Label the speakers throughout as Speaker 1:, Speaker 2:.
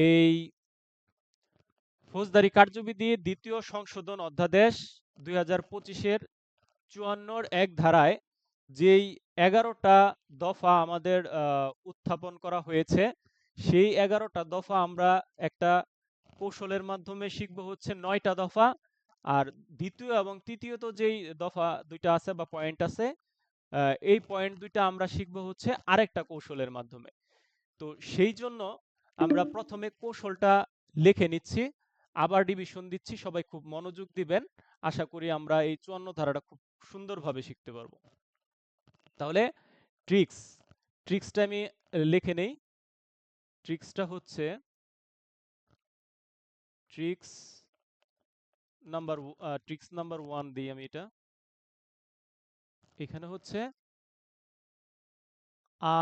Speaker 1: এই ফৌজদারি কার্যবিধি দ্বিতীয় সংশোধন অধ্যাদেশ 2025-এর 54 এক ধারায় যেই 11টা দফা আমাদের উত্থাপন করা হয়েছে, সেই 11টা দফা আমরা একটা কৌশলের মাধ্যমে শিখব হচ্ছে 9টা দফা। আর দ্বিতীয় এবং তৃতীয়ত যেই দফা দুইটা আছে বা পয়েন্ট আছে, এই পয়েন্ট দুইটা আমরা শিখব হচ্ছে আরেকটা কৌশলের মাধ্যমে। তো সেই জন্য আমরা প্রথমে কৌশলটা লিখে নিচ্ছি, আবার রিভিশন দিচ্ছি। সবাই খুব মনোযোগ দিবেন। আশা করি আমরা এই 54 ধারাটা খুব সুন্দরভাবে শিখতে পারবো। তাহলে ট্রিক্সটা আমি লিখে নেই। ট্রিক্সটা নাম্বার 1 দিই আমি। এখানে হচ্ছে আ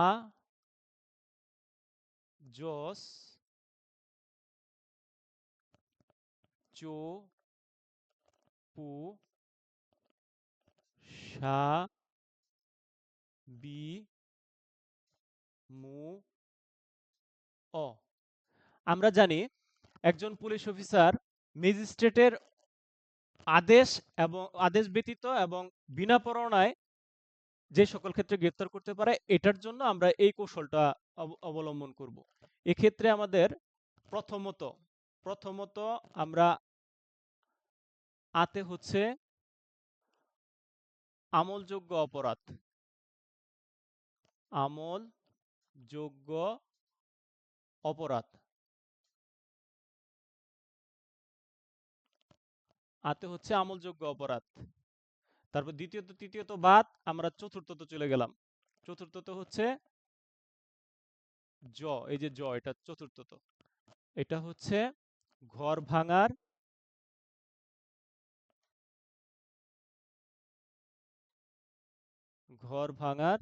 Speaker 1: জস চো পু সা বি মু অ। আমরা জানি একজন পুলিশ অফিসার ম্যাজিস্ট্রেটের আদেশ ব্যতীত এবং বিনা পরোয়ানায় যে সকল ক্ষেত্রে গ্রেফতার করতে পারে, এটার জন্য আমরা এই কৌশলটা অবলম্বন করব। এক্ষেত্রে আমাদের প্রথমত আমরা আতে হচ্ছে আমলযোগ্য অপরাধ। আতে হচ্ছে আমলযোগ্য অপরাধ। তারপর দ্বিতীয়ত তৃতীয়ত বাদ, আমরা চতুর্থত চলে গেলাম। চতুর্থত হচ্ছে এই যে এটা চতুর্থত। এটা হচ্ছে ঘর ভাঙার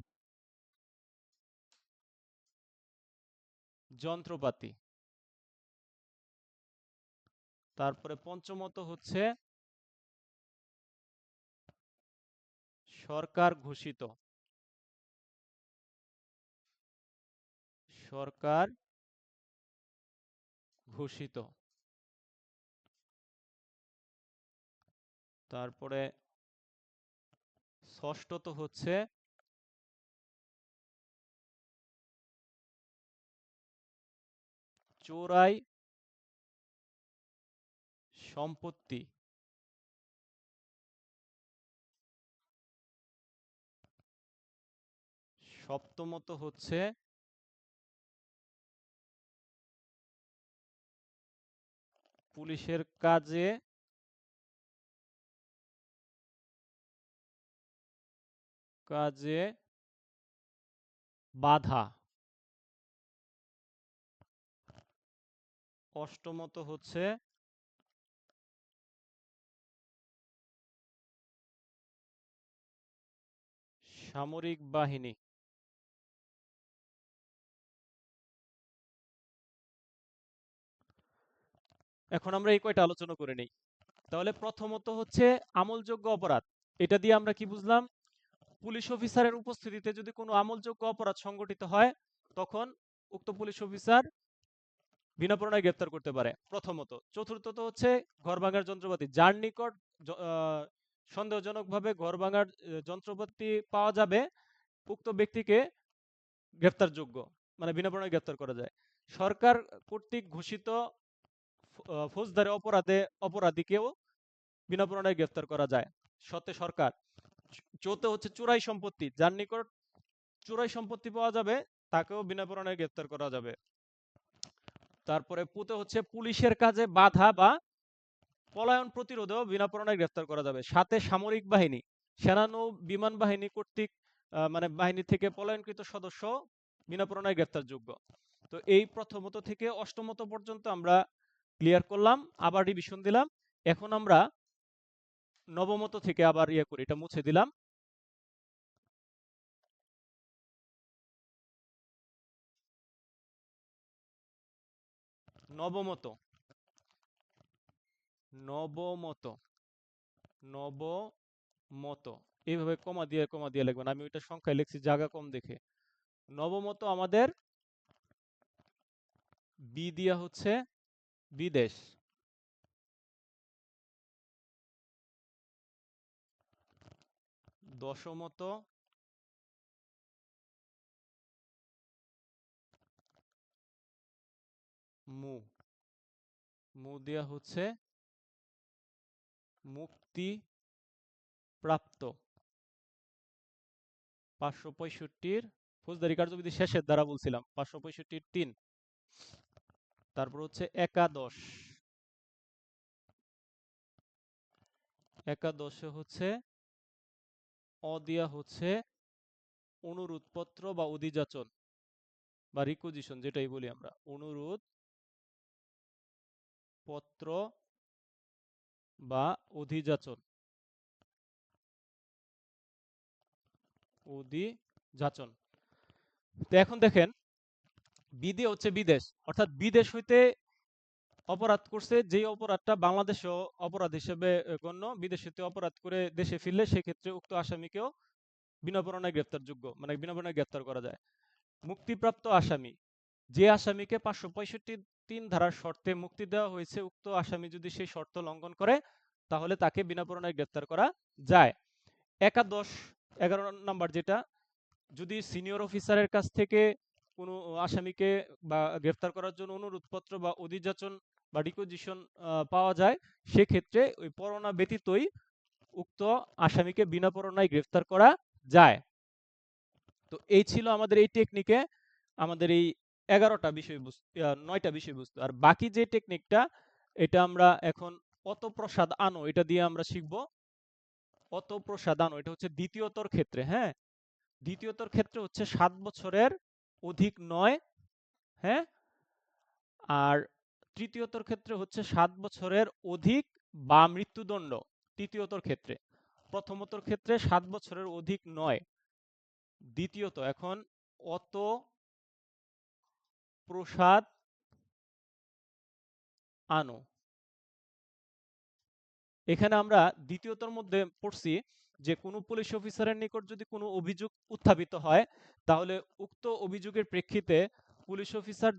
Speaker 1: যন্ত্রপাতি। তারপরে পঞ্চমত হচ্ছে সরকার ঘোষিত। তারপরে ষষ্ঠত হচ্ছে চোরাই সম্পত্তি। সপ্তমত হচ্ছে পুলিশের কাজে বাধা। অষ্টমত হচ্ছে সামরিক বাহিনী। এখন আমরা এই কয়টা আলোচনা করে নেই। তাহলে প্রথমত হচ্ছে আমলযোগ্য অপরাধ। এটা দিয়ে আমরা কি বুঝলাম? পুলিশ অফিসারের উপস্থিতিতে যদি কোনো আমলযোগ্য অপরাধ সংগঠিত হয়, তখন উক্ত পুলিশ অফিসার বিনা পরোয়ানায় গ্রেফতার করতে পারে, প্রথমত। চতুর্থত হচ্ছে ঘর ভাঙার যন্ত্রপাতি। যার নিকট সন্দেহজনকভাবে ঘর ভাঙার যন্ত্রপাতি পাওয়া যাবে, উক্ত ব্যক্তিকে গ্রেফতারযোগ্য, মানে বিনা পরোয়ানায় গ্রেফতার করা যায়। সরকার কর্তৃক ঘোষিত ফৌজদারি অপরাধীকেও বিনা পরোয়ানায় গ্রেফতার করা যায়, সতে সরকার। চৌথ হচ্ছে চোরাই সম্পত্তি। যার নিকট চোরাই সম্পত্তি পাওয়া যাবে, তাকেও বিনা পরোয়ানায় গ্রেফতার করা যাবে। তারপরে পুতে হচ্ছে পুলিশের কাজে বাধা বা পলায়ন প্রতিরোধেও বিনা পরোয়ানায় গ্রেফতার করা যাবে। সাথে সামরিক বাহিনী, সেনানৌ বিমান বাহিনী কর্তৃক মানে বাহিনী থেকে পলায়নকৃত সদস্য বিনা পরোয়ানায় গ্রেফতারযোগ্য। তো এই প্রথমত থেকে অষ্টমত পর্যন্ত আমরা ক্লিয়ার করলাম, আবার রিভিশন দিলাম। এখন আমরা নবমত থেকে আবার করি, এটা মুছে দিলাম। নবমত নবমত নবমত এইভাবে কমা দিয়ে লিখবেন। আমি ওইটা সংখ্যায় লিখছি জায়গা কম দেখে। নবমত আমাদের বি দিয়া হচ্ছে বিদেশ। দশমত মু, মু দিয়া হচ্ছে মুক্তি প্রাপ্ত। 565 ফৌজদারি কার্যবিধি শেষের দ্বারা বলছিলাম, 565(3)। তারপর হচ্ছে একাদশ, একাদশে হচ্ছে অ দিয়া হচ্ছে অনুরোধপত্র বা অধিযাচন বা রিকুইজিশন, যেটাই বলি আমরা, অনুরোধ পত্র বা অধিযাচন, অধিযাচন। তো এখন দেখেন, বিদে হচ্ছে বিদেশ, অর্থাৎ বিদেশ হইতে অপরাধ করছে, যেই অপরাধটা বাংলাদেশেও অপরাধ হিসেবে গণ্য, বিদেশ হইতে অপরাধ করে দেশে ফিরলে সেক্ষেত্রে উক্ত আসামিকেও বিনা পরোয়ানায় গ্রেপ্তারযোগ্য, মানে বিনা পরোয়ানায় গ্রেপ্তার করা যায়। মুক্তিপ্রাপ্ত আসামি, যে আসামিকে 565(3) ধারার শর্তে মুক্তি দেওয়া হয়েছে, উক্ত আসামি যদি সেই শর্ত লঙ্ঘন করে তাহলে তাকে বিনা পরোয়ানায় গ্রেপ্তার করা যায়। একাদশ 11 নাম্বার, যেটা যদি সিনিয়র অফিসারের কাছ থেকে কোনো আসামিকে বা গ্রেফতার করার জন্য অনুরোধপত্র বা অধিযাচন বা রিকুইজিশন পাওয়া যায়, সেক্ষেত্রে ওই পরোয়ানা ব্যতীতই উক্ত আসামিকে বিনা পরোয়ানায় গ্রেফতার করা যায়। তো এই ছিল আমাদের এই টেকনিকে আমাদের এই 11টা বিষয়বস্তু, 9টা বিষয়বস্তু। আর বাকি যে টেকনিকটা, এটা আমরা এখন অতঃপ্রসাদ আনো, এটা দিয়ে আমরা শিখব। অতঃপ্রসাদ আনো, এটা হচ্ছে দ্বিতীয়তর ক্ষেত্রে। হ্যাঁ, দ্বিতীয়তর ক্ষেত্রে হচ্ছে 7 বছরের অধিক নয়। হ্যাঁ, আর তৃতীয়তর ক্ষেত্রে হচ্ছে 7 বছরের অধিক বা মৃত্যুদণ্ড তৃতীয়তর ক্ষেত্রে। প্রথমতর ক্ষেত্রে 7 বছরের অধিক নয়। দ্বিতীয়ত এখন অত প্রসাদ আনো, এখানে আমরা দ্বিতীয়তর মধ্যে পড়ছি যে কোনো পুলিশ অফিসারের নিকট যদি কোনো অভিযোগ উত্থাপিত হয়, তাহলে উক্ত অভিযোগের প্রেক্ষিতে পুলিশ অফিসার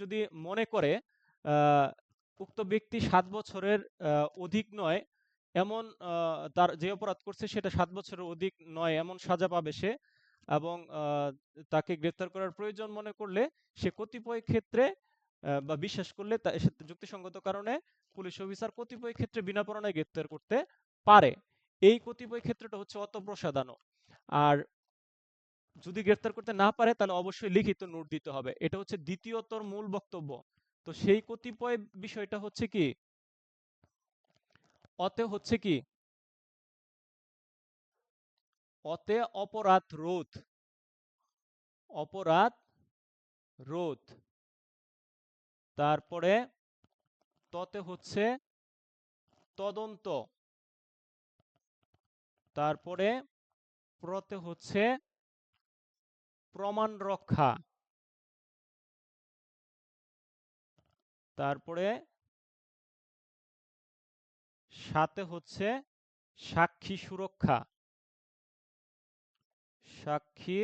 Speaker 1: যদি মনে করে উক্ত ব্যক্তি 7 বছরের অধিক নয় এমন, তার যে অপরাধ করছে সেটা 7 বছরের অধিক নয় এমন সাজা পাবে সে, এবং তাকে গ্রেফতার করার প্রয়োজন মনে করলে সে কতিপয় ক্ষেত্রে বা বিশ্বাস করলে যুক্তিসঙ্গত কারণে পুলিশ অফিসার কতিপয় ক্ষেত্রে বিনা পরোয়ানায় গ্রেফতার করতে পারে। এই কতিপয় ক্ষেত্রটা হচ্ছে অতঃপ্রসাদানো। আর যদি গ্রেফতার করতে না পারে তাহলে অবশ্যই লিখিত নোট দিতে হবে। এটা হচ্ছে দ্বিতীয়তর মূল বক্তব্য। তো সেই কতিপয় বিষয়টা হচ্ছে কি, অতে হচ্ছে কি, অতে অপরাধ রোধ, অপরাধ রোধ। তারপরে ততে হচ্ছে তদন্ত। তারপরে প্রতে হচ্ছে প্রমাণ রক্ষা। তারপরে সাথে হচ্ছে সাক্ষী সুরক্ষা, সাক্ষী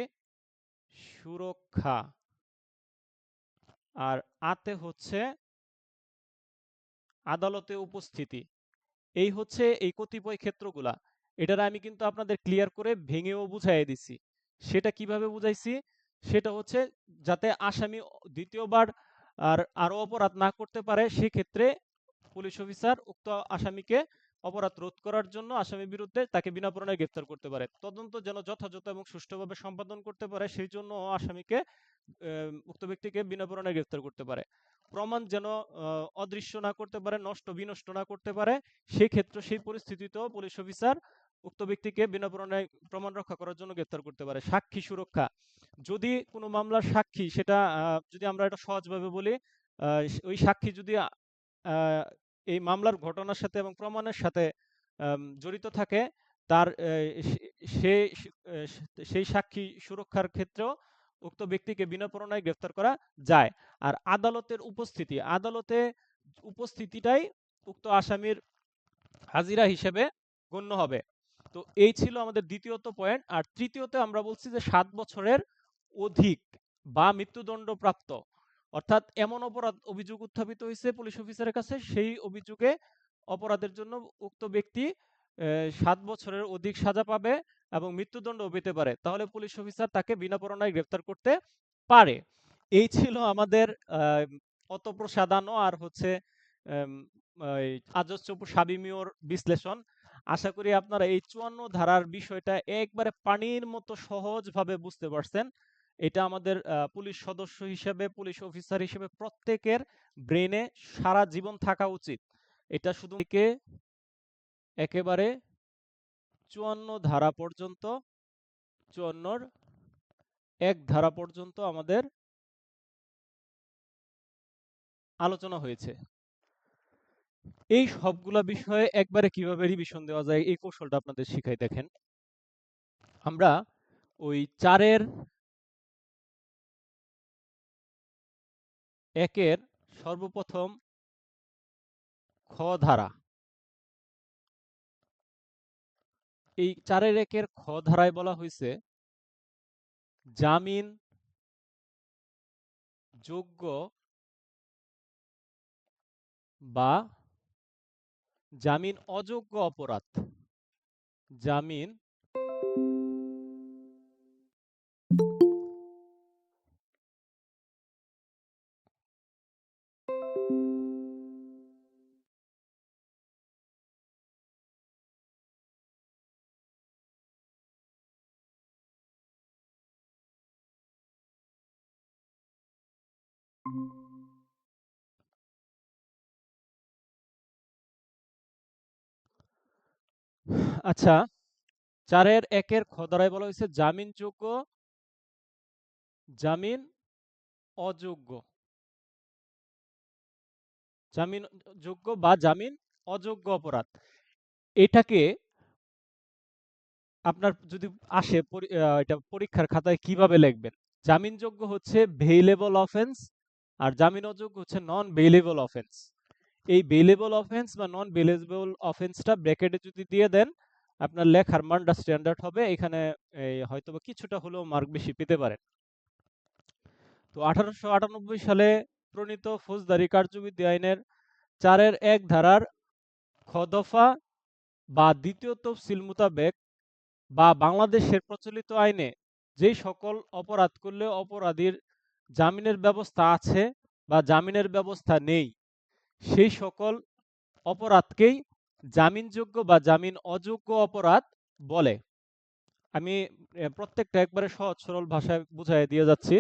Speaker 1: সুরক্ষা। আর আতে হচ্ছে আদালতে উপস্থিতি। এই হচ্ছে এই কতিপয় ক্ষেত্রগুলা। এটার আমি কিন্তু আপনাদের ক্লিয়ার করে ভেঙেও বুঝাই দিছি। সেটা কিভাবে বুঝাইছি, সেটা হচ্ছে যাতে আসামি দ্বিতীয়বার আর আরো অপরাধ না করতে পারে, সেক্ষেত্রে পুলিশ অফিসার উক্ত আসামিকে অপরাধ রোধ করার জন্য আসামির বিরুদ্ধে তাকে বিনা পরোয়ানায় গ্রেফতার করতে পারে। তদন্ত যেন যথাযথ এবং সুষ্ঠুভাবে সম্পাদন করতে পারে, সেই জন্য আসামিকে উক্ত ব্যক্তিকে বিনা পরোয়ানায় গ্রেফতার করতে পারে। প্রমাণ যেন অদৃশ্য না করতে পারে, নষ্ট বিনষ্ট না করতে পারে, সেই ক্ষেত্রে সেই পরিস্থিতিতেও পুলিশ অফিসার উক্ত ব্যক্তিকে বিনা পরোয়ানায় প্রমাণ রক্ষা করার জন্য গ্রেফতার করতে পারে। সাক্ষী সুরক্ষা, যদি কোনো মামলার সাক্ষী, সেটা যদি আমরা এটা সহজভাবে বলি, ওই সাক্ষী যদি এই মামলার ঘটনার সাথে এবং প্রমাণের সাথে জড়িত থাকে, তার সে সেই সাক্ষী সুরক্ষার ক্ষেত্রেও উক্ত ব্যক্তিকে বিনা পরোয়ানায় গ্রেফতার করা যায়। আর আদালতের উপস্থিতি, আদালতে উপস্থিতিটাই উক্ত আসামির হাজিরা হিসেবে গণ্য হবে। তো এই ছিল আমাদের দ্বিতীয়ত পয়েন্ট। আর তৃতীয়তে আমরা বলছি যে 7 বছরের অধিক বা মৃত্যুদণ্ড প্রাপ্ত। অর্থাৎ এমন অভিযোগ উত্থাপিত হয়েছে পুলিশ অফিসারের কাছে, সেই অভিযোগে অপরাধের জন্য উক্ত ব্যক্তি ৭ বছরের অধিক সাজা পাবে এবং মৃত্যুদণ্ডও পেতে পারে। তাহলে পুলিশ অফিসার তাকে বিনা পরোয়ানায় গ্রেফতার করতে পারে। এই ছিল আমাদের অতপ্রসাদানো আর হচ্ছে আজস্র সাবিমিয়র বিশ্লেষণ। আশা করি আপনারা এই ৫৪ ধারার বিষয়টা একবারে পানির মতো সহজভাবে বুঝতে পারছেন। এটা আমাদের পুলিশ সদস্য হিসেবে, পুলিশ অফিসার হিসেবে প্রত্যেকের ব্রেনে সারা জীবন থাকা উচিত। এটা শুধু একেবারে ৫৪ ধারা পর্যন্ত, ৫৪-র ১ ধারা পর্যন্ত আমাদের আলোচনা হয়েছে। এই সবগুলা বিষয়ে একবারে কিভাবে রিভিশন দেওয়া যায় এই কৌশলটা আপনাদের শিখাই। দেখেন, আমরা ওই ৪-এর ১-এর সর্বপ্রথম খ ধারা, এই ৪-এর ১-এর খ ধারায় বলা হয়েছে জামিন যোগ্য বা জামিন অযোগ্য অপরাধ, জামিন আচ্ছা, ৪-এর ১-এর খ ধারায় বলা হয়েছে জামিনযোগ্য, জামিন অযোগ্য, জামিনযোগ্য বা জামিন অযোগ্য অপরাধ। এটাকে আপনার যদি আসে এটা পরীক্ষার খাতায় কিভাবে লিখবেন? জামিনযোগ্য হচ্ছে বেইলেবল অফেন্স আর জামিন অযোগ্য হচ্ছে নন বেইলেবল অফেন্স। এই বেইলেবল অফেন্স বা নন বেইলেবল অফেন্সটা ব্র্যাকেটে যদি দিয়ে দেন, আপনার লেখার মানটা স্ট্যান্ডার্ড হবে। এখানে হয়তোবা কিছুটা হলেও মার্ক বেশি পেতে পারেন। তো ১৮৯৮ সালে প্রণীত ফৌজদারি কার্যবিধি আইনের ৪-এর ১ ধারার খ দফা বা দ্বিতীয় তফসিল মোতাবেক বা বাংলাদেশের প্রচলিত আইনে যেই সকল অপরাধ করলে অপরাধীর জামিনের ব্যবস্থা আছে বা জামিনের ব্যবস্থা নেই, সেই সকল অপরাধকেই জামিনযোগ্য বা জামিন অযোগ্য অপরাধ বলে। আমি প্রত্যেকটা একবারে সহজ সরল ভাষায় বুঝাই দিয়ে যাচ্ছি,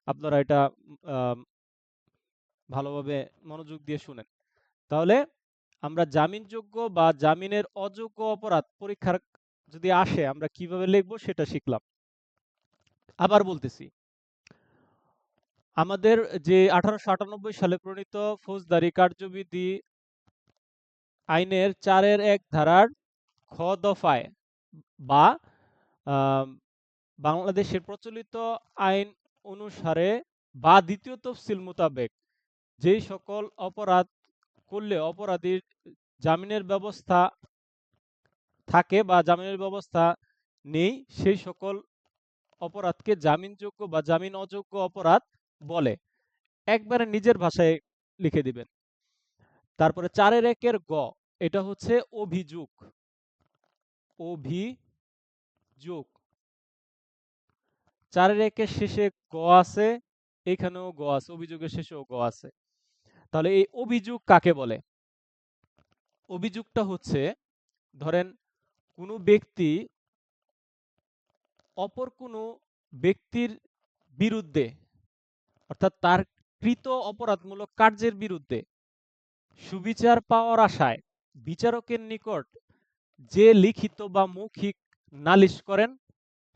Speaker 1: আপনারা এটা ভালোভাবে মনোযোগ দিয়ে শুনেন। তাহলে আমরা জামিনযোগ্য বা জামিনের অযোগ্য অপরাধ পরীক্ষার যদি আসে আমরা কিভাবে লিখবো সেটা শিখলাম। আবার বলতেছি, আমাদের যে ১৮৯৮ সালে প্রণীত ফৌজদারি কার্যবিধি আইনের ৪-এর ১ ধারার খ দফায় বা বাংলাদেশের প্রচলিত আইন অনুসারে বা দ্বিতীয় তফসিল মোতাবেক যেই সকল অপরাধ করলে অপরাধীর জামিনের ব্যবস্থা থাকে বা জামিনের ব্যবস্থা নেই, সেই সকল অপরাধকে জামিনযোগ্য বা জামিন অযোগ্য অপরাধ বলে। একবারে নিজের ভাষায় লিখে দিবেন। তারপরে ৪-এর ১-এর গ, এটা হচ্ছে অভিযোগ, অভিযোগ। ৪-এর ১-এর শেষে গ আছে, এখানেও গ আছে, অভিযোগের শেষেও গ আছে। তাহলে এই অভিযোগ কাকে বলে? অভিযোগটা হচ্ছে, ধরেন কোনো ব্যক্তি অপর কোনো ব্যক্তির বিরুদ্ধে, অর্থাৎ তার কৃত অপরাধমূলক কার্যের বিরুদ্ধে সুবিচার পাওয়ার আশায় বিচারকের নিকট যে লিখিত বা মৌখিক নালিশ করেন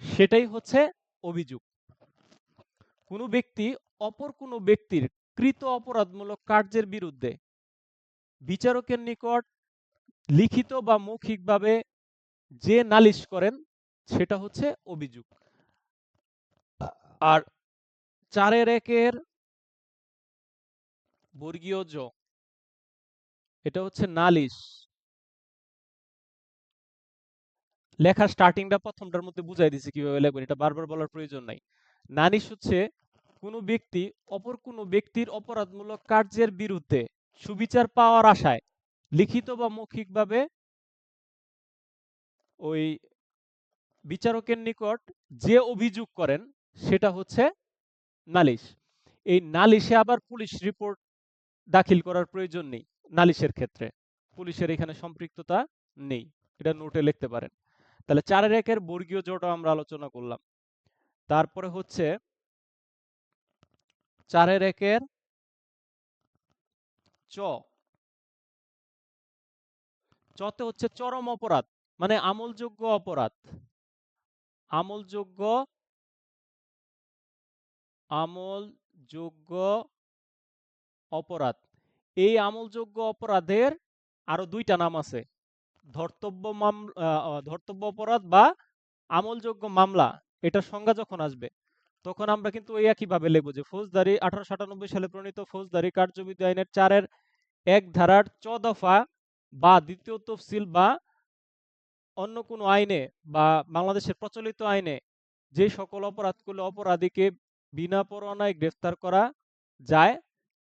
Speaker 1: সেটাই হচ্ছে অভিযোগ। কোনো ব্যক্তি অপর কোনো ব্যক্তির কৃত অপরাধমূলক কার্যের বিরুদ্ধে বিচারকের নিকট লিখিত বা মৌখিকভাবে যে নালিশ করেন সেটা হচ্ছে অভিযোগ। আর ৪-এর ১-এর বর্গীয় জ, এটা হচ্ছে নালিশ। লেখার স্টার্টিংটা প্রথমটার মধ্যে বুঝাই দিছি কিভাবে লিখবেন, এটা বারবার বলার প্রয়োজন নাই। নালিশ হচ্ছে কোনো ব্যক্তি অপর কোনো ব্যক্তির অপরাধমূলক কার্যের বিরুদ্ধে সুবিচার পাওয়ার আশায় লিখিত বা মৌখিকভাবে ওই বিচারকের নিকট যে অভিযোগ করেন সেটা হচ্ছে নালিশ। এই নালিশে আবার পুলিশ রিপোর্ট দাখিল করার প্রয়োজন নেই। নালিশের ক্ষেত্রে পুলিশের এখানে সম্পৃক্ততা নেই, এটা নোটে লিখতে পারেন। তাহলে 4-1 বর্গীয় জটা আমরা আলোচনা করলাম। তারপরে হচ্ছে 4-1 চ। চতে হচ্ছে চরম অপরাধ, মানে আমলযোগ্য অপরাধ। আমলযোগ্য আমলযোগ্য অপরাধ। এই আমলযোগ্য অপরাধের আরো 2টা নাম আছে, ধর্তব্য অপরাধ বা আমলযোগ্য মামলা। এটার সংজ্ঞা যখন আসবে তখন আমরা কিন্তু ওই একইভাবে লিখব যে ফৌজদারি 1897 সালে প্রণীত ফৌজদারি কার্যবিধি আইনের 4-1 ধারার চ দফা বা দ্বিতীয় তফসিল বা অন্য কোনো আইনে বা বাংলাদেশের প্রচলিত আইনে যে সকল অপরাধ করলে অপরাধীকে বিনা পরোয়ানায় গ্রেফতার করা যায়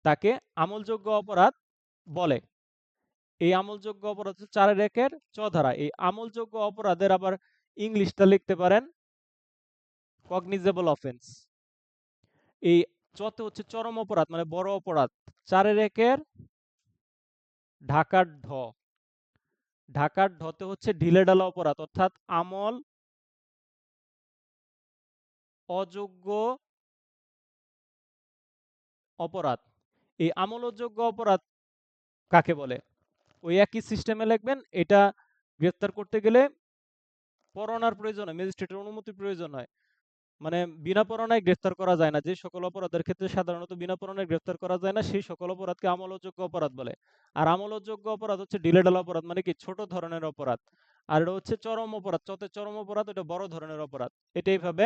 Speaker 1: তাকে আমলযোগ্য অপরাধ বলে। এই আমলযোগ্য অপরাধ 4-1 চ ধারা। এই আমলযোগ্য অপরাধের আবার ইংলিশটা লিখতে পারেন কগনিজেবল অফেন্স। এই চতে হচ্ছে চরম অপরাধ, মানে বড় অপরাধ। 4-1 ঢাকার ঢ। ঢাকার ঢতে হচ্ছে ঢিলেঢালা অপরাধ, অর্থাৎ আমল অযোগ্য অপরাধ। এই আমল অযোগ্য অপরাধ কাকে বলে? ওই একই সিস্টেমে লিখবেন। এটা গ্রেফতার করতে গেলে পরোয়ানার প্রয়োজন হয়, ম্যাজিস্ট্রেটের অনুমতির প্রয়োজন হয়। মানে বিনা পরোয়ানায় গ্রেফতার করা যায় না। যে সকল অপরাধের ক্ষেত্রে সাধারণত বিনা পরোয়ানায় গ্রেফতার করা যায় না সেই সকল অপরাধকে আমলযোগ্য অপরাধ বলে। আর আমলযোগ্য অপরাধ হচ্ছে ঢিলেঢালা অপরাধ, মানে কি ছোট ধরনের অপরাধ। আর এটা হচ্ছে চরম অপরাধ, চতে চরম অপরাধ, এটা বড় ধরনের অপরাধ। এটা এইভাবে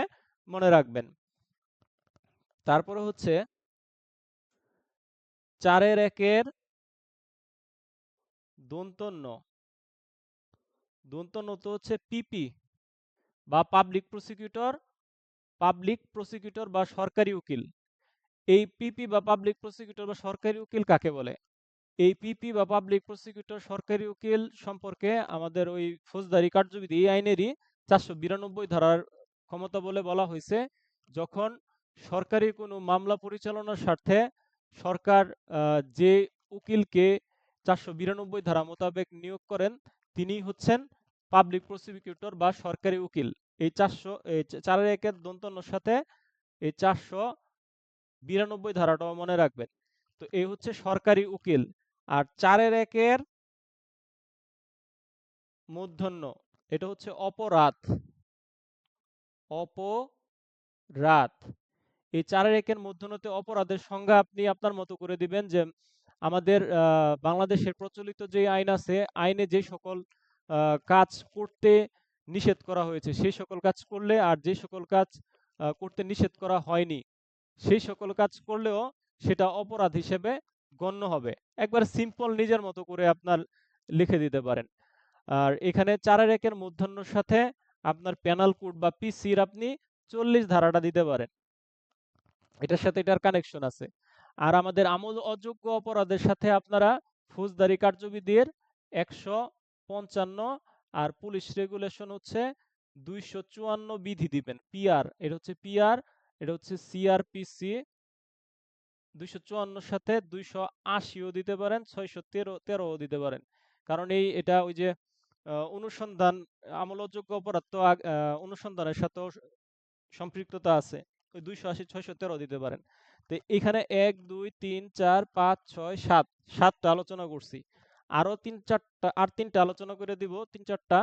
Speaker 1: মনে রাখবেন। তারপরে হচ্ছে 4-1 দন্তন্য। দন্তন্য তো হচ্ছে পিপি বা পাবলিক প্রসিকিউটর বা সরকারি উকিল। এই পিপি বা পাবলিক প্রসিকিউটর বা সরকারি উকিল কাকে বলে? এই পিপি বা পাবলিক প্রসিকিউটর সরকারি উকিল সম্পর্কে আমাদের ওই ফৌজদারি কার্যবিধি এই আইনেরই 492 ধারার ক্ষমতা বলে বলা হয়েছে, যখন সরকারি কোনো মামলা পরিচালনার স্বার্থে সরকার যে উকিলকে 492 ধারা মোতাবেক নিয়োগ করেন তিনি হচ্ছেন পাবলিক প্রসিকিউটর বা সরকারি উকিল। এই 4-1 দন্তন্যর সাথে এই 492 ধারাটাও মনে রাখবেন। তো এই হচ্ছে সরকারি উকিল। আর 4-1 মূর্ধন্য, এটা হচ্ছে অপরাধ। অপরাধ। এই 4-1 মূর্ধন্যতে অপরাধের সংজ্ঞা আপনি আপনার মতো করে দিবেন যে আমাদের বাংলাদেশের প্রচলিত যে আইন আছে, আইনে যে সকল কাজ করতে নিষেধ করা হয়েছে সেই সকল কাজ করলে, আর যে সকল কাজ করতে নিষেধ করা হয়নি সেই সকল কাজ করলেও সেটা অপরাধ হিসেবে গণ্য হবে। একবার সিম্পল নিজের মতো করে আপনার লিখে দিতে পারেন। আর এখানে 4-1 মূর্ধন্যর সাথে আপনার পেনাল কোড বা পিসির আপনি 40 ধারাটা দিতে পারেন, এটার সাথে এটার কানেকশন আছে। আর আমাদের আমল অযোগ্য অপরাধের সাথে আপনারা ফৌজদারি কার্যবিধির 155 আর পুলিশ রেগুলেশন হচ্ছে 254 বিধি দিবেন। পিআর, এটা হচ্ছে পিআর, এটা হচ্ছে সিআরপিসি 254 সাথে 280ও দিতে পারেন, 613ও দিতে পারেন। কারণ এটা ওই যে অনুসন্ধান, আমলযোগ্য অপরাধ তো অনুসন্ধানের সাথেও সম্পৃক্ততা আছে, ওই 280 613 দিতে পারেন। তো এখানে 1 2 3 4 5 6 7 7টা আলোচনা করছি। আরো 3-4টা আলোচনা করে দিব, 3-4টা।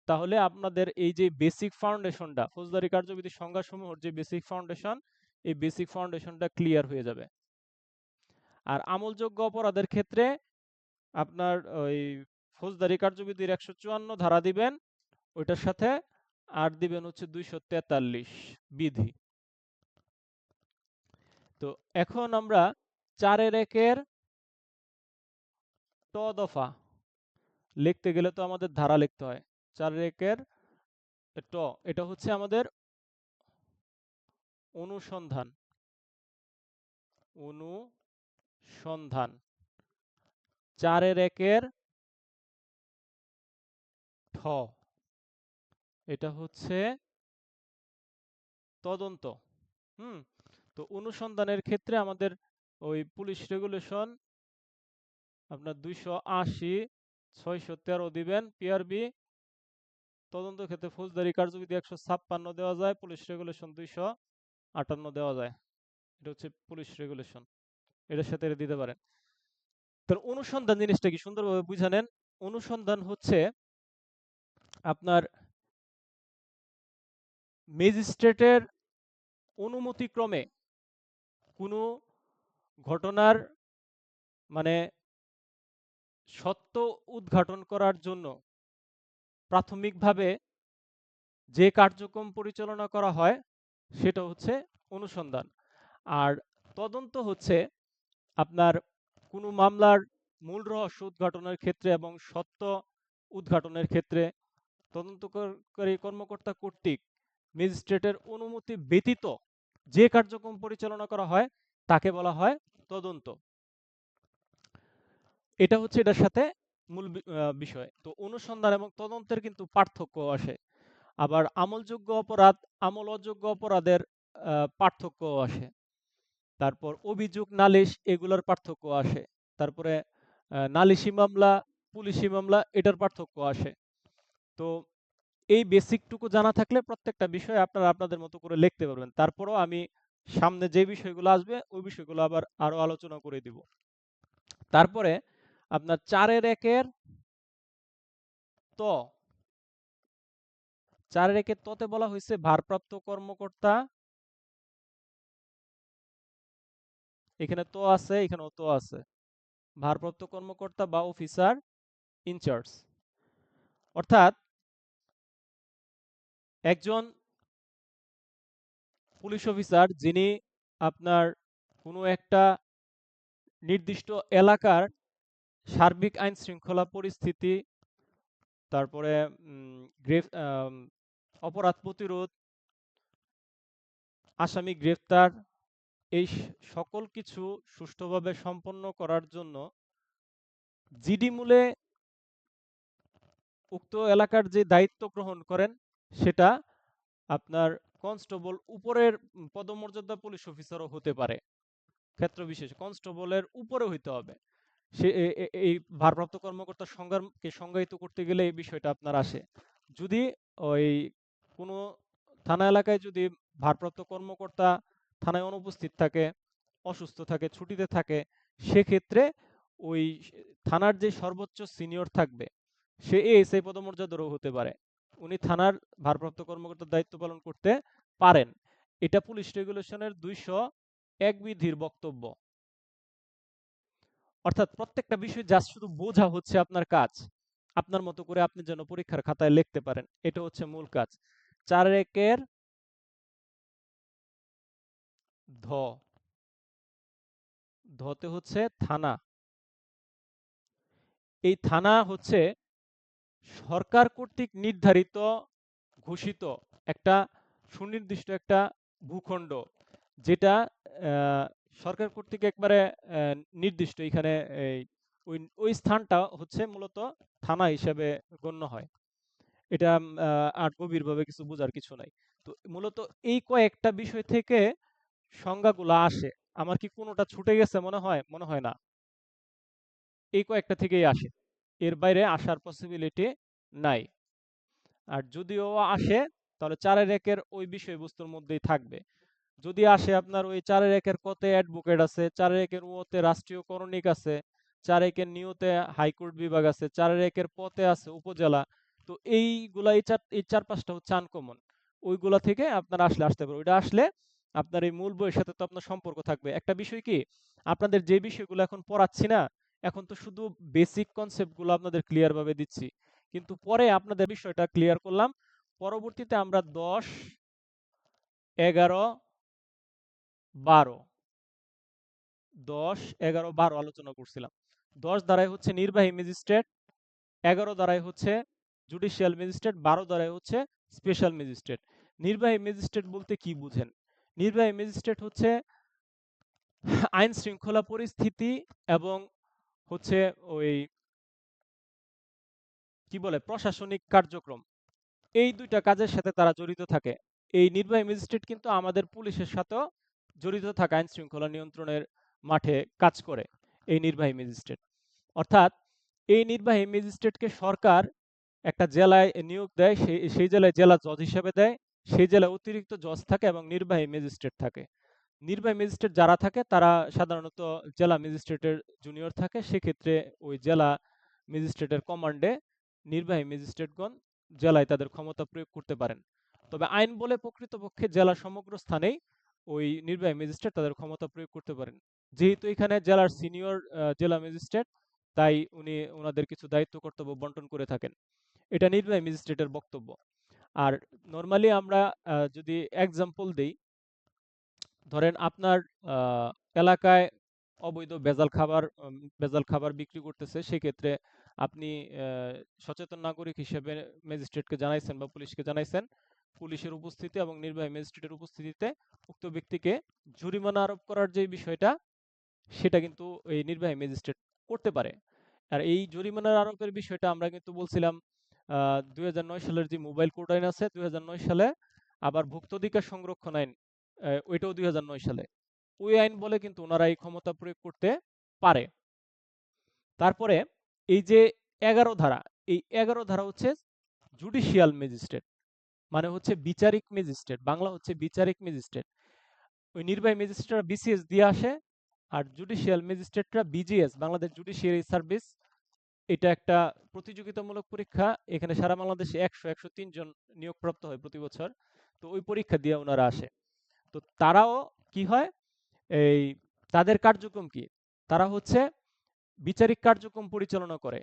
Speaker 1: তাহলে আপনাদের এই যে বেসিক ফাউন্ডেশনটা, ফৌজদারি কার্যবিধি সংজ্ঞাসমূহের যে বেসিক ফাউন্ডেশন, এই বেসিক ফাউন্ডেশনটা ক্লিয়ার হয়ে যাবে। আর আমলযোগ্য অপরাধের ক্ষেত্রে আপনার ওই ফৌজদারি কার্যবিধির 154 ধারা দিবেন, ওইটার সাথে আর দিবেন হচ্ছে 243 বিধি। তো এখন আমরা 4-1 ট দফা লিখতে গেলে তো আমাদের ধারা লিখতে হয়। 4-1 ট, এটা হচ্ছে আমাদের অনুসন্ধান। অনুসন্ধান। 4-1 ঠ, এটা হচ্ছে তদন্ত। হুম, তো অনুসন্ধানের ক্ষেত্রে আমাদের ওই পুলিশ রেগুলেশন আপনার 280 613 দিবেন পিআরবি। তদন্ত ক্ষেত্রে ফৌজদারি কার্যবিধি 156 দেওয়া যায়, পুলিশ রেগুলেশন 258 দেওয়া যায়। এটা হচ্ছে পুলিশ রেগুলেশন, এটার সাথে এটা দিতে পারেন। তার অনুসন্ধান জিনিসটা কি সুন্দরভাবে বুঝে নেন। অনুসন্ধান হচ্ছে আপনার ম্যাজিস্ট্রেটের অনুমতিক্রমে কোনো ঘটনার মানে সত্য উদ্ঘাটন করার জন্য প্রাথমিকভাবে যে কার্যক্রম পরিচালনা করা হয় সেটা হচ্ছে অনুসন্ধান। আর তদন্ত হচ্ছে আপনার কোনো মামলার মূল রহস্য উদ্ঘাটনের ক্ষেত্রে এবং সত্য উদ্ঘাটনের ক্ষেত্রে তদন্তকারী কর্মকর্তা কর্তৃক ম্যাজিস্ট্রেটের অনুমতি ব্যতীত যে কার্যক্রম পরিচালনা করা হয় তাকে বলা হয় তদন্ত। এটা হচ্ছে এটার সাথে মূল বিষয়। তো অনুসন্ধান এবং তদন্তের কিন্তু পার্থক্য আসে। আবার আমলযোগ্য অপরাধ, আমল অযোগ্য অপরাধের পার্থক্য আসে। তারপর অভিযোগ, নালিশ এগুলোর পার্থক্য আসে। তারপরে নালিশি মামলা, পুলিশি মামলা এটার পার্থক্য আসে। তো এই বেসিকটুকু জানা থাকলে প্রত্যেকটা বিষয় আপনারা আপনাদের মতো করে লিখতে পারবেন। তারপরও আমি সামনে যে বিষয়গুলো আসবে ওই বিষয়গুলো আবার আরো আলোচনা করে দিব। তারপরে আপনার 4-1 ত, 4-1 ততে বলা হয়েছে ভারপ্রাপ্ত কর্মকর্তা, এখানে তো আছে এখানেও তো আছে, ভারপ্রাপ্ত কর্মকর্তা বা অফিসার ইনচার্জ। অর্থাৎ একজন পুলিশ অফিসার যিনি আপনার কোনো একটা নির্দিষ্ট এলাকার সার্বিক আইন শৃঙ্খলা পরিস্থিতি, তারপরে অপরাধ প্রতিরোধ, আসামি গ্রেফতার, এই সকল কিছু সুষ্ঠুভাবে সম্পন্ন করার জন্য জিডি মূলে উক্ত এলাকার যে দায়িত্ব গ্রহণ করেন সেটা আপনার কনস্টেবল, উপরের পদমর্যাদা পুলিশ অফিসারও হতে পারে, ক্ষেত্র বিশেষ কনস্টেবলের উপরে হইতে হবে। সে এই ভারপ্রাপ্ত কর্মকর্তার সংজ্ঞাকে সংজ্ঞায়িত করতে গেলে এই বিষয়টা আপনার আসে। যদি ওই কোনো থানা এলাকায় যদি ভারপ্রাপ্ত কর্মকর্তা থানায় অনুপস্থিত থাকে, অসুস্থ থাকে, ছুটিতে থাকে, সেক্ষেত্রে ওই থানার যে সর্বোচ্চ সিনিয়র থাকবে সে এএসআই পদমর্যাদারও হতে পারে, উনি থানার ভারপ্রাপ্ত কর্মকর্তার দায়িত্ব পালন করতে পারেন। এটা পুলিশ রেগুলেশনের 201 বিধির বক্তব্য। অর্থাৎ প্রত্যেকটা বিষয় জাস্ট শুধু বোঝা হচ্ছে আপনার কাজ, আপনার মতো করে আপনি যেন পরীক্ষার খাতায় লিখতে পারেন, এটা হচ্ছে মূল কাজ। 4-1 ধ, ধতে হচ্ছে থানা। এই থানা হচ্ছে সরকার কর্তৃক নির্ধারিত, ঘোষিত একটা সুনির্দিষ্ট একটা ভূখণ্ড, যেটা সরকার কর্তৃক একবারে নির্দিষ্ট। এখানে ওই ওই স্থানটা হচ্ছে মূলত থানা হিসেবে গণ্য হয়। এটা আর গভীরভাবে কিছু বোঝার কিছু নাই। তো মূলত এই কয়েকটা বিষয় থেকে সংজ্ঞাগুলো আসে। আমার কি কোনোটা ছুটে গেছে মনে হয়? মনে হয় না। এই কয়েকটা থেকেই আসে, এর বাইরে আসার পসিবিলিটি নাই। আর যদিও আসে তাহলে 4-1 ওই বিষয়বস্তুর মধ্যেই থাকবে। যদি আসে আপনার ওই 4-1 কতে অ্যাডভোকেট আছে, 4-1 ওতে রাষ্ট্রীয় করণিক আছে, 4-1 নিয়তে হাইকোর্ট বিভাগ আছে, 4-1 পতে আছে উপজেলা। তো এইগুলা এই 4-5টা হচ্ছে আনকমন। ওইগুলা থেকে আপনার আসলে আসতে পারে। ওইটা আসলে আপনার এই মূল বইয়ের সাথে তো আপনার সম্পর্ক থাকবে। একটা বিষয় কি, আপনাদের যে বিষয়গুলো এখন পড়াচ্ছি না, এখন তো শুধু বেসিক কনসেপ্টগুলো আপনাদের ক্লিয়ার ভাবে দিচ্ছি, কিন্তু পরে আপনাদের বিষয়টা ক্লিয়ার করলাম। পরবর্তীতে আমরা 10, 11, 12, 10, 11, 12 আলোচনা করছিলাম। 10 দ্বারাই হচ্ছে নির্বাহী ম্যাজিস্ট্রেট, 11 দ্বারাই হচ্ছে জুডিশিয়াল ম্যাজিস্ট্রেট, 12 দ্বারাই হচ্ছে স্পেশাল ম্যাজিস্ট্রেট। নির্বাহী ম্যাজিস্ট্রেট বলতে কি বুঝেন? নির্বাহী ম্যাজিস্ট্রেট হচ্ছে আইন শৃঙ্খলা পরিস্থিতি এবং হচ্ছে ওই কি বলে প্রশাসনিক কার্যক্রম, এই ২ টা কাজের সাথে তারা জড়িত থাকে। এই নির্বাহী ম্যাজিস্ট্রেট কিন্তু আমাদের পুলিশের সাথেও জড়িত থাকে, আইন শৃঙ্খলা নিয়ন্ত্রণের মাঠে কাজ করে এই নির্বাহী ম্যাজিস্ট্রেট। অর্থাৎ এই নির্বাহী ম্যাজিস্ট্রেটকে সরকার একটা জেলায় নিয়োগ দেয়, সেই জেলায় জেলা জজ হিসেবে দেয়। সেই জেলায় অতিরিক্ত জজ থাকে এবং নির্বাহী ম্যাজিস্ট্রেট থাকে। নির্বাহী ম্যাজিস্ট্রেট যারা থাকে তারা সাধারণত জেলা ম্যাজিস্ট্রেটের জুনিয়র থাকে। সেক্ষেত্রে ওই জেলা ম্যাজিস্ট্রেটের কমান্ডে নির্বাহী ম্যাজিস্ট্রেটগণ জেলায় তাদের ক্ষমতা প্রয়োগ করতে পারেন। তবে আইন বলে প্রকৃতপক্ষে জেলা সমগ্র স্থানেই ওই নির্বাহী ম্যাজিস্ট্রেট তাদের ক্ষমতা প্রয়োগ করতে পারেন। যেহেতু এখানে জেলার সিনিয়র জেলা ম্যাজিস্ট্রেট, তাই উনি ওনাদের কিছু দায়িত্ব কর্তব্য বন্টন করে থাকেন। এটা নির্বাহী ম্যাজিস্ট্রেটের বক্তব্য। আর নরমালি আমরা যদি এক্সাম্পল দেই, ধরেন আপনার এলাকায় অবৈধ ভেজাল খাবার বিক্রি করতেছে, সেক্ষেত্রে আপনি সচেতন নাগরিক হিসেবে ম্যাজিস্ট্রেটকে জানাইছেন বা পুলিশকে জানাইছেন। পুলিশের উপস্থিতি এবং নির্বাহী ম্যাজিস্ট্রেটের উপস্থিতিতে উক্ত ব্যক্তিকে জরিমানা আরোপ করার যে বিষয়টা, সেটা কিন্তু এই নির্বাহী ম্যাজিস্ট্রেট করতে পারে। আর এই জরিমানার আরোপের বিষয়টা আমরা কিন্তু বলছিলাম ২০০৯ সালের যে মোবাইল কোড আইন আছে ২০০৯ সালে, আবার ভোক্তাধিকার সংরক্ষণ আইন ওইটাও ২০০৯ সালে। ওই আইন বলে কিন্তু ওনারা এই ক্ষমতা প্রয়োগ করতে পারে। তারপরে এই যে ১১ ধারা, এই ১১ ধারা হচ্ছে জুডিশিয়াল ম্যাজিস্ট্রেট, মানে হচ্ছে বিচারিক ম্যাজিস্ট্রেট, বাংলা হচ্ছে বিচারিক ম্যাজিস্ট্রেট। ওই নির্বাহী ম্যাজিস্ট্রেটরা বিসিএস দিয়ে আসে, আর জুডিশিয়াল ম্যাজিস্ট্রেটরা বিজিএস, বাংলাদেশ জুডিশিয়ারি সার্ভিস। এটা একটা প্রতিযোগিতামূলক পরীক্ষা। এখানে সারা বাংলাদেশে ১০০-১০৩ জন নিয়োগপ্রাপ্ত হয় প্রতি বছর। তো ওই পরীক্ষা দিয়ে ওনারা আসে। তো তারাও কি হয়, এই তাদের কার্যক্রম কি? তারা হচ্ছে বিচারিক কার্যক্রম পরিচালনা করে।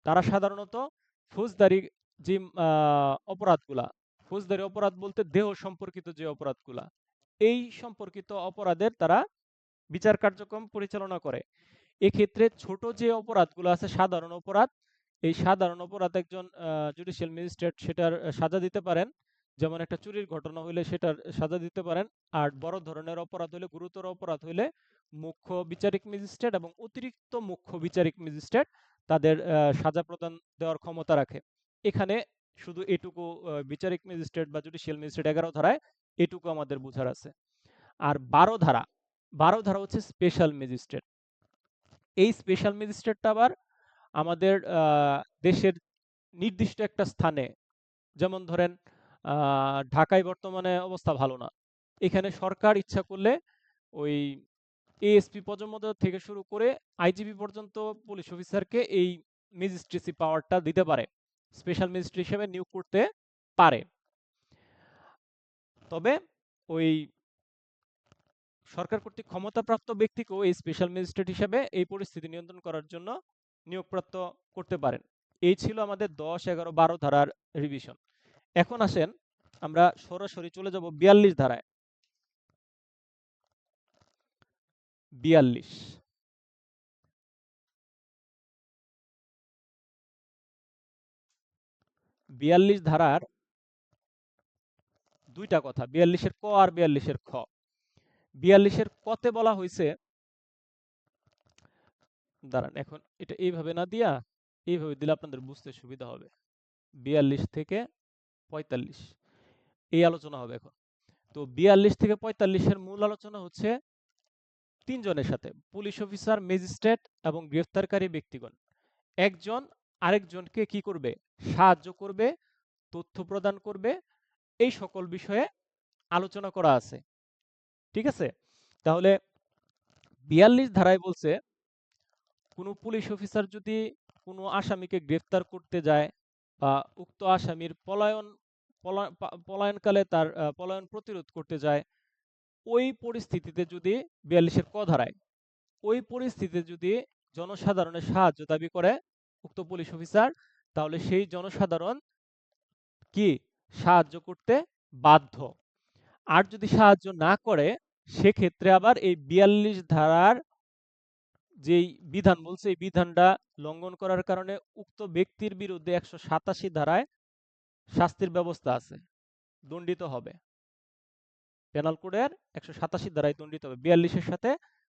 Speaker 1: তারা সাধারণত ফৌজদারি যে অপরাধগুলা, ফৌজদারি অপরাধ বলতে দেহ সম্পর্কিত যে অপরাধগুলা, এই সম্পর্কিত অপরাধের তারা বিচার কার্যক্রম পরিচালনা করে। এক্ষেত্রে ছোট যে অপরাধগুলো আছে, সাধারণ অপরাধ, এই সাধারণ অপরাধ একজন জুডিশিয়াল ম্যাজিস্ট্রেট সেটার সাজা দিতে পারেন। যেমন একটা চুরির ঘটনা হইলে সেটার সাজা দিতে পারেন। আর বড় ধরনের অপরাধ হইলে, গুরুতর অপরাধ হইলে মুখ্য বিচারিক ম্যাজিস্ট্রেট এবং অতিরিক্ত মুখ্য বিচারিক ম্যাজিস্ট্রেট তাদের সাজা প্রদান দেওয়ার ক্ষমতা রাখে। এখানে শুধু এটুকু বিচারিক ম্যাজিস্ট্রেট বা জুডিশিয়াল ম্যাজিস্ট্রেট ১১ ধারায় এটুকু আমাদের বোঝার আছে। আর ১২ ধারা হচ্ছে স্পেশাল ম্যাজিস্ট্রেট। এই স্পেশাল ম্যাজিস্ট্রেটটা আবার আমাদের দেশের নির্দিষ্ট একটা স্থানে, যেমন ধরেন ঢাকায় বর্তমানে অবস্থা ভালো না। এখানে সরকার ইচ্ছা করলে ওই এএসপি পদমর্যাদা থেকে শুরু করে আইজিপি পর্যন্ত পুলিশ অফিসারকে এই ম্যাজিস্ট্রেসি পাওয়ারটা দিতে পারে, স্পেশাল ম্যাজিস্ট্রেট হিসেবে নিয়োগ করতে পারে। তবে ওই সরকার কর্তৃক ক্ষমতাপ্রাপ্ত ব্যক্তিকেও এই স্পেশাল ম্যাজিস্ট্রেট হিসেবে এই পরিস্থিতি নিয়ন্ত্রণ করার জন্য নিয়োগপ্রাপ্ত করতে পারেন। এই ছিল আমাদের ১০, ১১, ১২ ধারার রিভিশন। এখন আসেন আমরা সরাসরি চলে যাব ৪২ ধারায়। ৪২ ৪২ ধারার দুইটা কথা, ৪২ এর ক আর ৪২ এর খ। ৪২ এর কতে বলা হয়েছে, দাঁড়ান এখন এটা এইভাবে না দিয়া এইভাবে দিলে আপনাদের বুঝতে সুবিধা হবে। ৪২ থেকে ৪৫ এই আলোচনা হবে এখন। তো ৪২ থেকে ৪৫ এর মূল আলোচনা হচ্ছে তিনজনের সাথে, পুলিশ অফিসার, ম্যাজিস্ট্রেট এবং গ্রেফতারকারী ব্যক্তিগণ। একজন আরেকজনকে কি করবে? সাহায্য করবে, তথ্য প্রদান করবে, এই সকল বিষয়ে আলোচনা করা আছে। ঠিক আছে? তাহলে ৪২ ধারায় বলছে, কোনো পুলিশ অফিসার যদি কোনো আসামিকে গ্রেফতার করতে যায় বা উক্ত আসামির পলায়নকালে তার পলায়ন প্রতিরোধ করতে যায়, ওই পরিস্থিতিতে যদি ৪২ এর ক ধারায়, ওই পরিস্থিতিতে যদি জনসাধারণের সাহায্য দাবি করে উক্ত পুলিশ অফিসার, তাহলে সেই জনসাধারণ কি সাহায্য করতে বাধ্য। আর যদি সাহায্য না করে, সেক্ষেত্রে আবার এই ৪২ ধারার যেই বিধান বলছে, এই বিধানটা লঙ্ঘন করার কারণে উক্ত ব্যক্তির বিরুদ্ধে ১৮৭ ধারায় শাস্তির ব্যবস্থা আছে, দণ্ডিত হবে। পেনাল কোডের ১৮৭ ধারায় দণ্ডিত হবে। ৪২ এর সাথে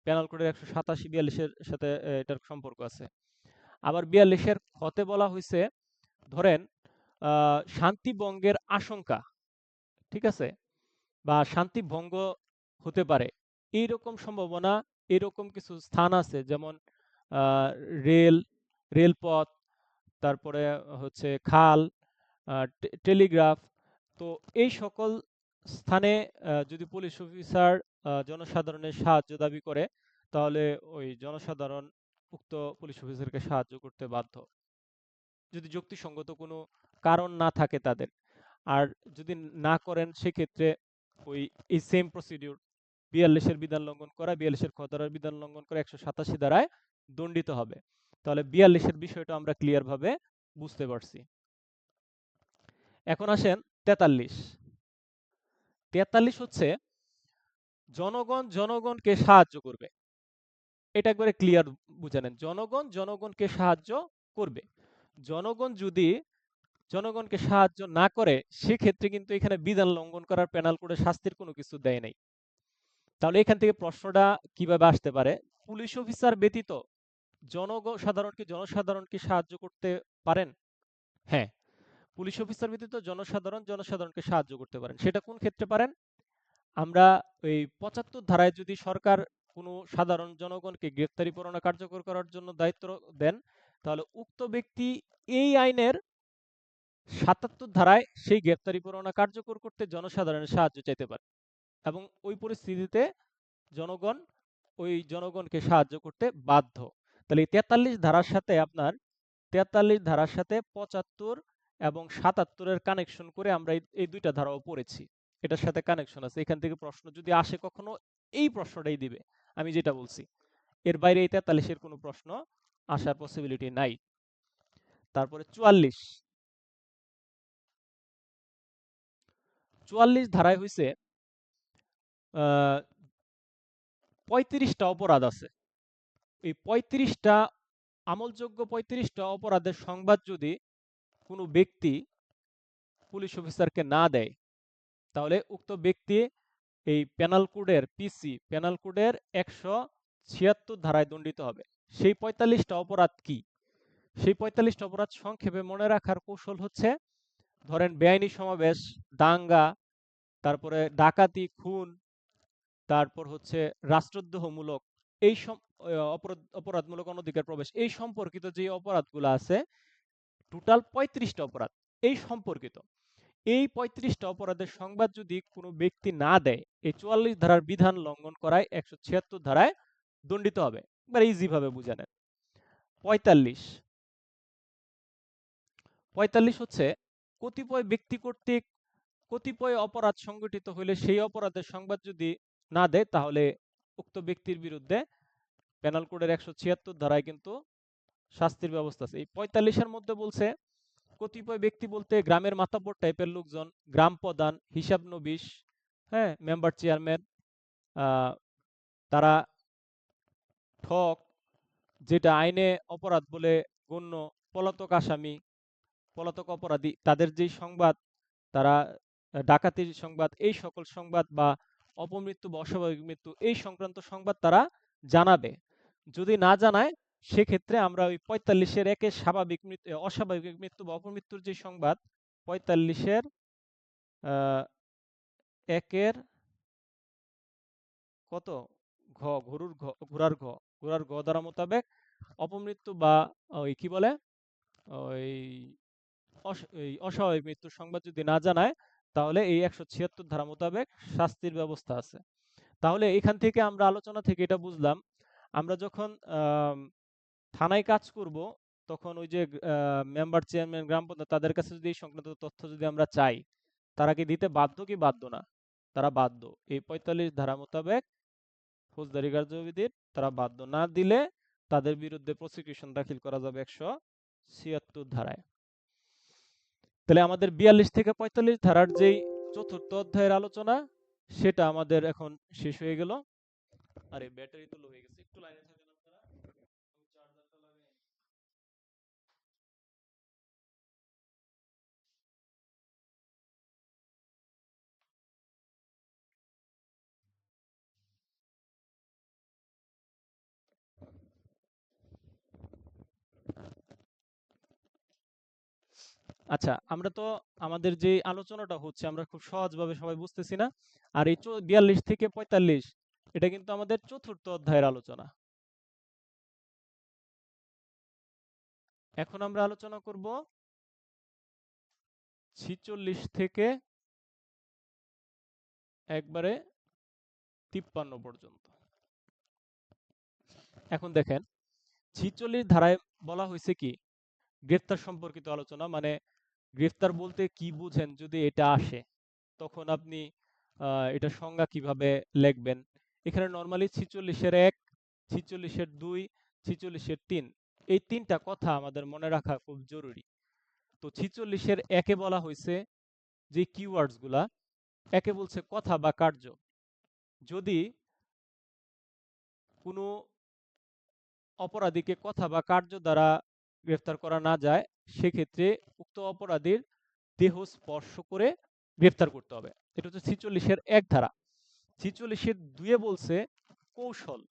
Speaker 1: পেনাল কোডের ১৮৭ ৪২-এর সাথে এটার সম্পর্ক আছে। আবার ৪২-এর খতে বলা হয়েছে, ধরেন শান্তি ভঙ্গের আশঙ্কা, ঠিক আছে, বা শান্তি ভঙ্গ হতে পারে এইরকম সম্ভাবনা, এরকম কিছু স্থান আছে, যেমন আহ, রেল রেলপথ, তারপরে হচ্ছে খাল, টেলিগ্রাফ। তো এই সকল স্থানে যদি পুলিশ অফিসার জনসাধারণের সাহায্য দাবি করে, তাহলে ওই জনসাধারণ উক্ত পুলিশ অফিসারকে সাহায্য করতে বাধ্য, যদি যুক্তিসঙ্গত কোনো কারণ না থাকে তাদের। আর যদি না করেন, সেক্ষেত্রে ওই এই সেম প্রসিডিউর, ৪২-এর বিধান লঙ্ঘন করা, ৪২-এর খ ধারার বিধান লঙ্ঘন করে ১৮৭ ধারায় দণ্ডিত হবে। তাহলে ৪২-এর বিষয়টা আমরা ক্লিয়ার ভাবে বুঝতে পারছি। এখন আসেন ৪৩। ৪৩ হচ্ছে জনগণ জনগণকে সাহায্য করবে। এটা একবারে ক্লিয়ার বুঝে নেন, জনগণ জনগণকে সাহায্য করবে। জনগণ যদি জনগণকে সাহায্য না করে, সেক্ষেত্রে কিন্তু এখানে বিধান লঙ্ঘন করার পেনাল করে শাস্তির কোনো কিছু দেয় নাই। তাহলে এখান থেকে প্রশ্নটা কিভাবে আসতে পারে, পুলিশ অফিসার ব্যতীত জনসাধারণকে সাহায্য করতে পারেন? হ্যাঁ, পুলিশ অফিসার ব্যতীত জনসাধারণকে সাহায্য করতে পারেন। সেটা কোন ক্ষেত্রে পারেন? আমরা এই ৭৫ ধারায় যদি সরকার কোনো সাধারণ জনগণকে গ্রেফতারি পরোয়ানা কার্যকর করার জন্য দায়িত্ব দেন, তাহলে উক্ত ব্যক্তি এই আইনের ৭৭ ধারায় সেই গ্রেফতারি পরোয়ানা কার্যকর করতে জনসাধারণের সাহায্য চাইতে পারে, এবং ওই পরিস্থিতিতে জনগণ ওই জনগণকে সাহায্য করতে বাধ্য। তাহলে এই ৪৩ ধারার সাথে আপনার ৪৩ ধারার সাথে ৭৫ এবং ৭৭-এর কানেকশন করে আমরা এই দুইটা ধারাও পড়েছি। এটার সাথে কানেকশন আছে। এখান থেকে প্রশ্ন যদি আসে কখনো, এই প্রশ্নটাই দিবে, আমি যেটা বলছি। এর বাইরে এই ৪৩-এর কোনো প্রশ্ন আসার পসিবিলিটি নাই। তারপরে ৪৪। ৪৪ ধারায় হইছে ৩৫টা অপরাধ আছে। এই ৩৫টা আমলযোগ্য ৩৫টা অপরাধের সংবাদ যদি কোনো ব্যক্তি পুলিশ অফিসারকে না দেয়, তাহলে উক্ত ব্যক্তি এই পেনাল কোডের ১৭৬ ধারায় দণ্ডিত হবে। সেই ৪৫টা অপরাধ কি? সেই ৪৫টা অপরাধ সংক্ষেপে মনে রাখার কৌশল হচ্ছে, ধরেন বেআইনি সমাবেশ, দাঙ্গা, তারপরে ডাকাতি, খুন, তারপর হচ্ছে রাষ্ট্রদ্রোহমূলক, এই অপরাধমূলক অনধিকার প্রবেশ, এই সম্পর্কিত যে অপরাধগুলো আছে, টোটাল ৩৫টা অপরাধ এই সম্পর্কিত। এই ৩৫টা অপরাধের সংবাদ যদি কোনো ব্যক্তি না দেয়, এই ৪৪ ধারার বিধান লঙ্ঘন করায় ১৭৬ ধারায় দণ্ডিত হবে। এবার ইজি ভাবে বুঝে নেন। ৪৫ হচ্ছে কতিপয় ব্যক্তি কর্তৃক কতিপয় অপরাধ সংগঠিত হলে সেই অপরাধের সংবাদ যদি না দেয়, তাহলে উক্ত ব্যক্তির বিরুদ্ধে পেনাল কোডের ১৭৬ ধারায় কিন্তু শাস্তির ব্যবস্থা আছে। এই ৪৫-এর মধ্যে বলছে, কতিপয় ব্যক্তি বলতে গ্রামের মাতাব্বর টাইপের লোকজন, গ্রাম প্রধান, হিসাব নবিশ, হ্যাঁ, মেম্বার চেয়ারম্যান, তারা ঠক, যেটা আইনে অপরাধ বলে গণ্য, পলাতক আসামি, পলাতক অপরাধী, তাদের যেই সংবাদ, তারা ডাকাতির সংবাদ, এই সকল সংবাদ বা অপমৃত্যু বা অস্বাভাবিক মৃত্যু, এই সংক্রান্ত সংবাদ তারা জানাবে। যদি না জানায়, সেক্ষেত্রে আমরা ওই ৪৫-এর একের স্বাভাবিক মৃত্যু, অস্বাভাবিক মৃত্যু বা অপমৃত্যুর যে সংবাদ, ৪৫-এর একের কত ঘ, ঘোড়ার ঘ ধারা মোতাবেক অপমৃত্যু বা ওই কি বলে, ওই এই অস্বাভাবিক মৃত্যুর সংবাদ যদি না জানায়, তাহলে এই ১৭৬ ধারা মোতাবেক শাস্তির ব্যবস্থা আছে। তাহলে এখান থেকে আমরা আলোচনা থেকে এটা বুঝলাম, আমরা যখন থানায় কাজ করব, তখন ওই যে মেম্বার চেয়ারম্যান গ্রাম পঞ্চায়েত, তাদের কাছে যদি এই সংক্রান্ত তথ্য যদি আমরা চাই, তারা কি দিতে বাধ্য কি বাধ্য না? তারা বাধ্য। এই ৪৫ ধারা মোতাবেক ফৌজদারি কার্যবিধির তারা বাধ্য। না দিলে তাদের বিরুদ্ধে প্রসিকিউশন দাখিল করা যাবে ১৭৬ ধারায়। তাহলে আমাদের ৪২ থেকে ৪৫ ধারার যেই চতুর্থ অধ্যায়ের আলোচনা, সেটা আমাদের এখন শেষ হয়ে গেল। আরে ব্যাটারি তো লো হয়ে গেছে, একটু লাইনে থাকেন আপনারা, আমি চার্জারটা লাগাই। আচ্ছা, আমরা তো আমাদের যে আলোচনাটা হচ্ছে আমরা খুব সহজভাবে সবাই বুঝতেছি না? আর এই ৪২ থেকে ৪৫ এটা কিন্তু আমাদের চতুর্থ অধ্যায়ের আলোচনা। এখন আমরা আলোচনা করব ৪৬ থেকে একবারে ৫৩ পর্যন্ত। এখন দেখেন ৪৬ ধারায় বলা হয়েছে কি গ্রেফতার সম্পর্কিত আলোচনা, মানে গ্রেফতার বলতে কি বুঝেন যদি এটা আসে তখন আপনি এটা সংজ্ঞা কিভাবে লিখবেন। এখানে নরমালি ৪৬-এর ১, ৪৬-এর ২, ৪৬-এর ৩ এই তিনটা কথা আমাদের মনে রাখা খুব জরুরি। তো ৪৬-এর ১-এ বলা হয়েছে যে কিওয়ার্ডস গুলা, একে বলছে কথা বা কার্য। যদি কোনো অপরাধীকে কথা বা কার্য দ্বারা গ্রেফতার করা না যায় সেক্ষেত্রে উক্ত অপরাধীর দেহ স্পর্শ করে গ্রেফতার করতে হবে। এটা হচ্ছে ৪৬-এর ১ ধারা। ৪৬-এর ২-এ বলছে কৌশল,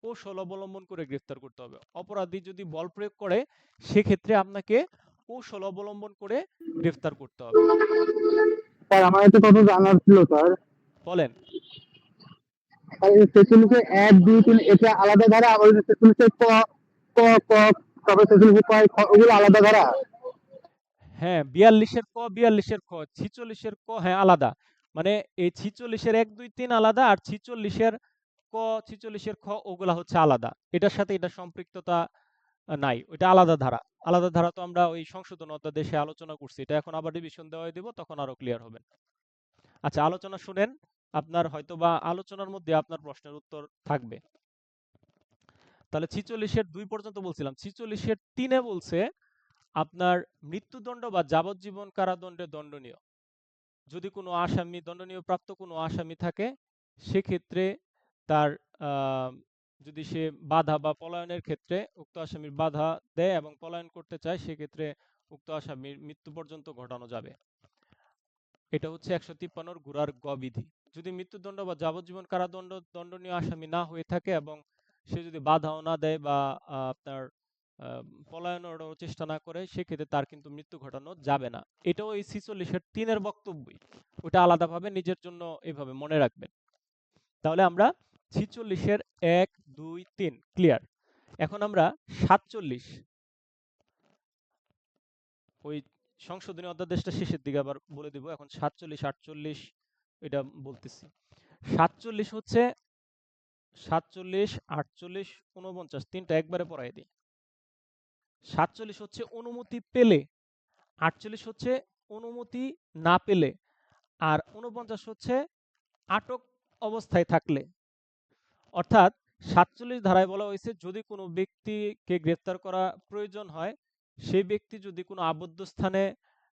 Speaker 1: কৌশল অবলম্বন করে গ্রেফতার করতে হবে। অপরাধী যদি বল প্রয়োগ করে সেক্ষেত্রে আপনাকে কৌশল অবলম্বন করে গ্রেফতার করতে হবে।
Speaker 2: স্যার আমার একটা কথা জানার ছিল স্যার।
Speaker 1: বলেন।
Speaker 2: ছেচল্লিশের ১, ২, ৩ এটা আলাদা ধারা, আবার ছেচল্লিশের ক, ক, ক, তারপর ছেচল্লিশের ক, খ ওগুলো আলাদা ধারা।
Speaker 1: হ্যাঁ, ৪২-এর ক, ৪২-এর খ, ৪৬-এর ক হ্যাঁ আলাদা। মানে এই ৪৬-এর ১, ২, ৩ আলাদা আর ৪৬-এর ক, ৪৬-এর খ ওগুলা হচ্ছে আলাদা। এটার সাথে এটা সম্পৃক্ততা নাই। ওইটা আলাদা ধারা। আলাদা ধারা তো আমরা ওই সংশোধন অধ্যাদেশে আলোচনা করছি। এটা এখন আবার রিভিশন দেওয়াই দিব, তখন আরো ক্লিয়ার হবেন। আচ্ছা, আলোচনা শুনেন। আপনার হয়তোবা আলোচনার মধ্যে আপনার প্রশ্নের উত্তর থাকবে। তাহলে ৪৬-এর ২ পর্যন্ত বলছিলাম। ৪৬-এর ৩-এ বলছে আপনার মৃত্যুদণ্ড বা যাবজ্জীবন কারাদণ্ডে দণ্ডনীয়। যদি কোনো আসামি দণ্ডনীয় প্রাপ্ত কোনো আসামি থাকে সেক্ষেত্রে তার যদি সে বাধা বা পলায়নের ক্ষেত্রে উক্ত আসামির বাধা দেয় এবং পলায়ন করতে চায় সেক্ষেত্রে উক্ত আসামির মৃত্যু পর্যন্ত ঘটানো যাবে। এটা হচ্ছে ১৫৩-র গুড়ার গ বিধি। যদি মৃত্যুদণ্ড বা যাবজ্জীবন কারাদণ্ড দণ্ডনীয় আসামি না হয়ে থাকে এবং সে যদি বাধাও না দেয় বা আপনার পলায়নেরও চেষ্টা না করে সেক্ষেত্রে তার কিন্তু মৃত্যু ঘটানো যাবে না। এটাও এই ৪৬-এর ৩-এর বক্তব্যই। ওটা আলাদাভাবে নিজের জন্য এভাবে মনে রাখবেন। তাহলে আমরা ৪৬-এর ১, ২, ৩ ক্লিয়ার। এখন আমরা ৪৭ ওই সংশোধনী অধ্যাদেশটা শেষের দিকে আবার বলে দিব। এখন ৪৭, ৪৮ এটা বলতেছি। ৪৭ হচ্ছে ৪৭, ৪৮, ৪৯ তিনটা একবারে পড়াই দিই। ৪৭ হচ্ছে অনুমতি পেলে, ৪৮ হচ্ছে অনুমতি না পেলে, আর ৪৯ হচ্ছে আটক অবস্থায় থাকলে। অর্থাৎ ৪৭ ধারায় বলা হয়েছে যদি কোনো ব্যক্তিকে গ্রেফতার করা প্রয়োজন হয়, সেই ব্যক্তি যদি কোনো আবদ্ধ স্থানে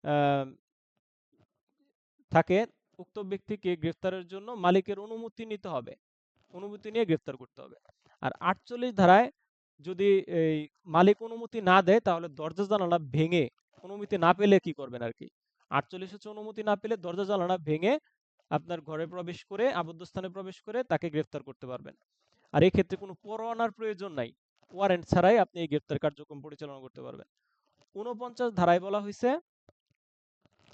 Speaker 1: আহ, থাকে, উক্ত ব্যক্তিকে গ্রেফতারের জন্য মালিকের অনুমতি নিতে হবে, অনুমতি নিয়ে গ্রেফতার করতে হবে। আর ৪৮ ধারায় যদি এই মালিক অনুমতি না দেয় তাহলে দরজা জানালা ভেঙে, অনুমতি না পেলে কি করবেন আর কি, ৪৮ হচ্ছে অনুমতি না পেলে দরজা জানালা ভেঙে আপনার ঘরে প্রবেশ করে আবদ্ধ স্থানে প্রবেশ করে তাকে গ্রেফতার করতে পারবেন। আর এই ক্ষেত্রে কোনো পরোয়ানার প্রয়োজন নাই, ওয়ারেন্ট ছাড়াই আপনি এই গ্রেফতার কার্যক্রম পরিচালনা করতে পারবেন। ৪৯ ধারায় বলা হয়েছে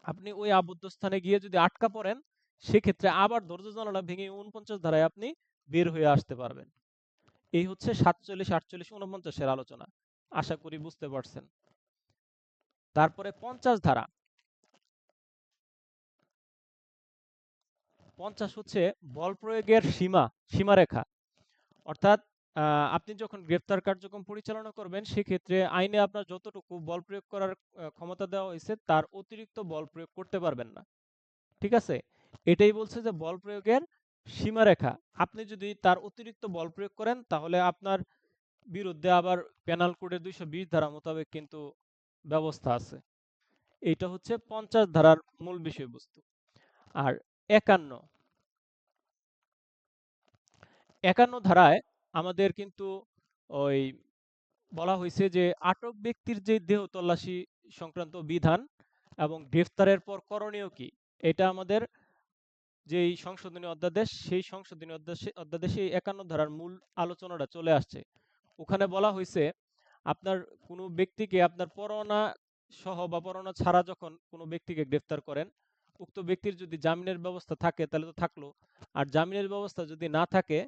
Speaker 1: আপনি ওই আবদ্ধ স্থানে গিয়ে যদি আটকা পড়েন সেক্ষেত্রে আবার দরজা জানালা ভেঙে ৪৯ ধারায় আপনি বের হয়ে আসতে পারবেন। এই হচ্ছে ৪৭, ৪৮, ৪৯-এর আলোচনা। আশা করি বুঝতে পারছেন। তারপরে ৫০ ধারা। ৫০ হচ্ছে বল প্রয়োগের সীমারেখা। অর্থাৎ আপনি যখন গ্রেফতার কার্যক্রম পরিচালনা করবেন সেক্ষেত্রে আইনে আপনার যতটুকু বল প্রয়োগ করার ক্ষমতা দেওয়া হয়েছে তার অতিরিক্ত বল প্রয়োগ করতে পারবেন না। ঠিক আছে? এটাই বলছে যে বল প্রয়োগের সীমারেখা। আপনি যদি তার অতিরিক্ত বল প্রয়োগ করেন তাহলে আপনার বিরুদ্ধে আবার পেনাল কোডের ২২০ ধারা মোতাবেক কিন্তু ব্যবস্থা আছে। এইটা হচ্ছে ৫০ ধারার মূল বিষয়বস্তু। আর ৫১ ধারায় আমাদের কিন্তু ওই বলা হয়েছে যে আটক ব্যক্তির যে দেহ তল্লাশি সংক্রান্ত বিধান এবং গ্রেফতারের পর করণীয় কি, এটা আমাদের যেই সংশোধনী অধ্যাদেশ সেই সংশোধনী অধ্যাদেশে ৫১ ধারার মূল আলোচনাটা চলে আসছে। ওখানে বলা হয়েছে আপনার কোনো ব্যক্তিকে আপনার পরোয়ানা সহ বা পরোয়ানা ছাড়া যখন কোনো ব্যক্তিকে গ্রেফতার করেন, উক্ত ব্যক্তির যদি জামিনের ব্যবস্থা থাকে তাহলে তো থাকলো, আর জামিনের ব্যবস্থা যদি না থাকে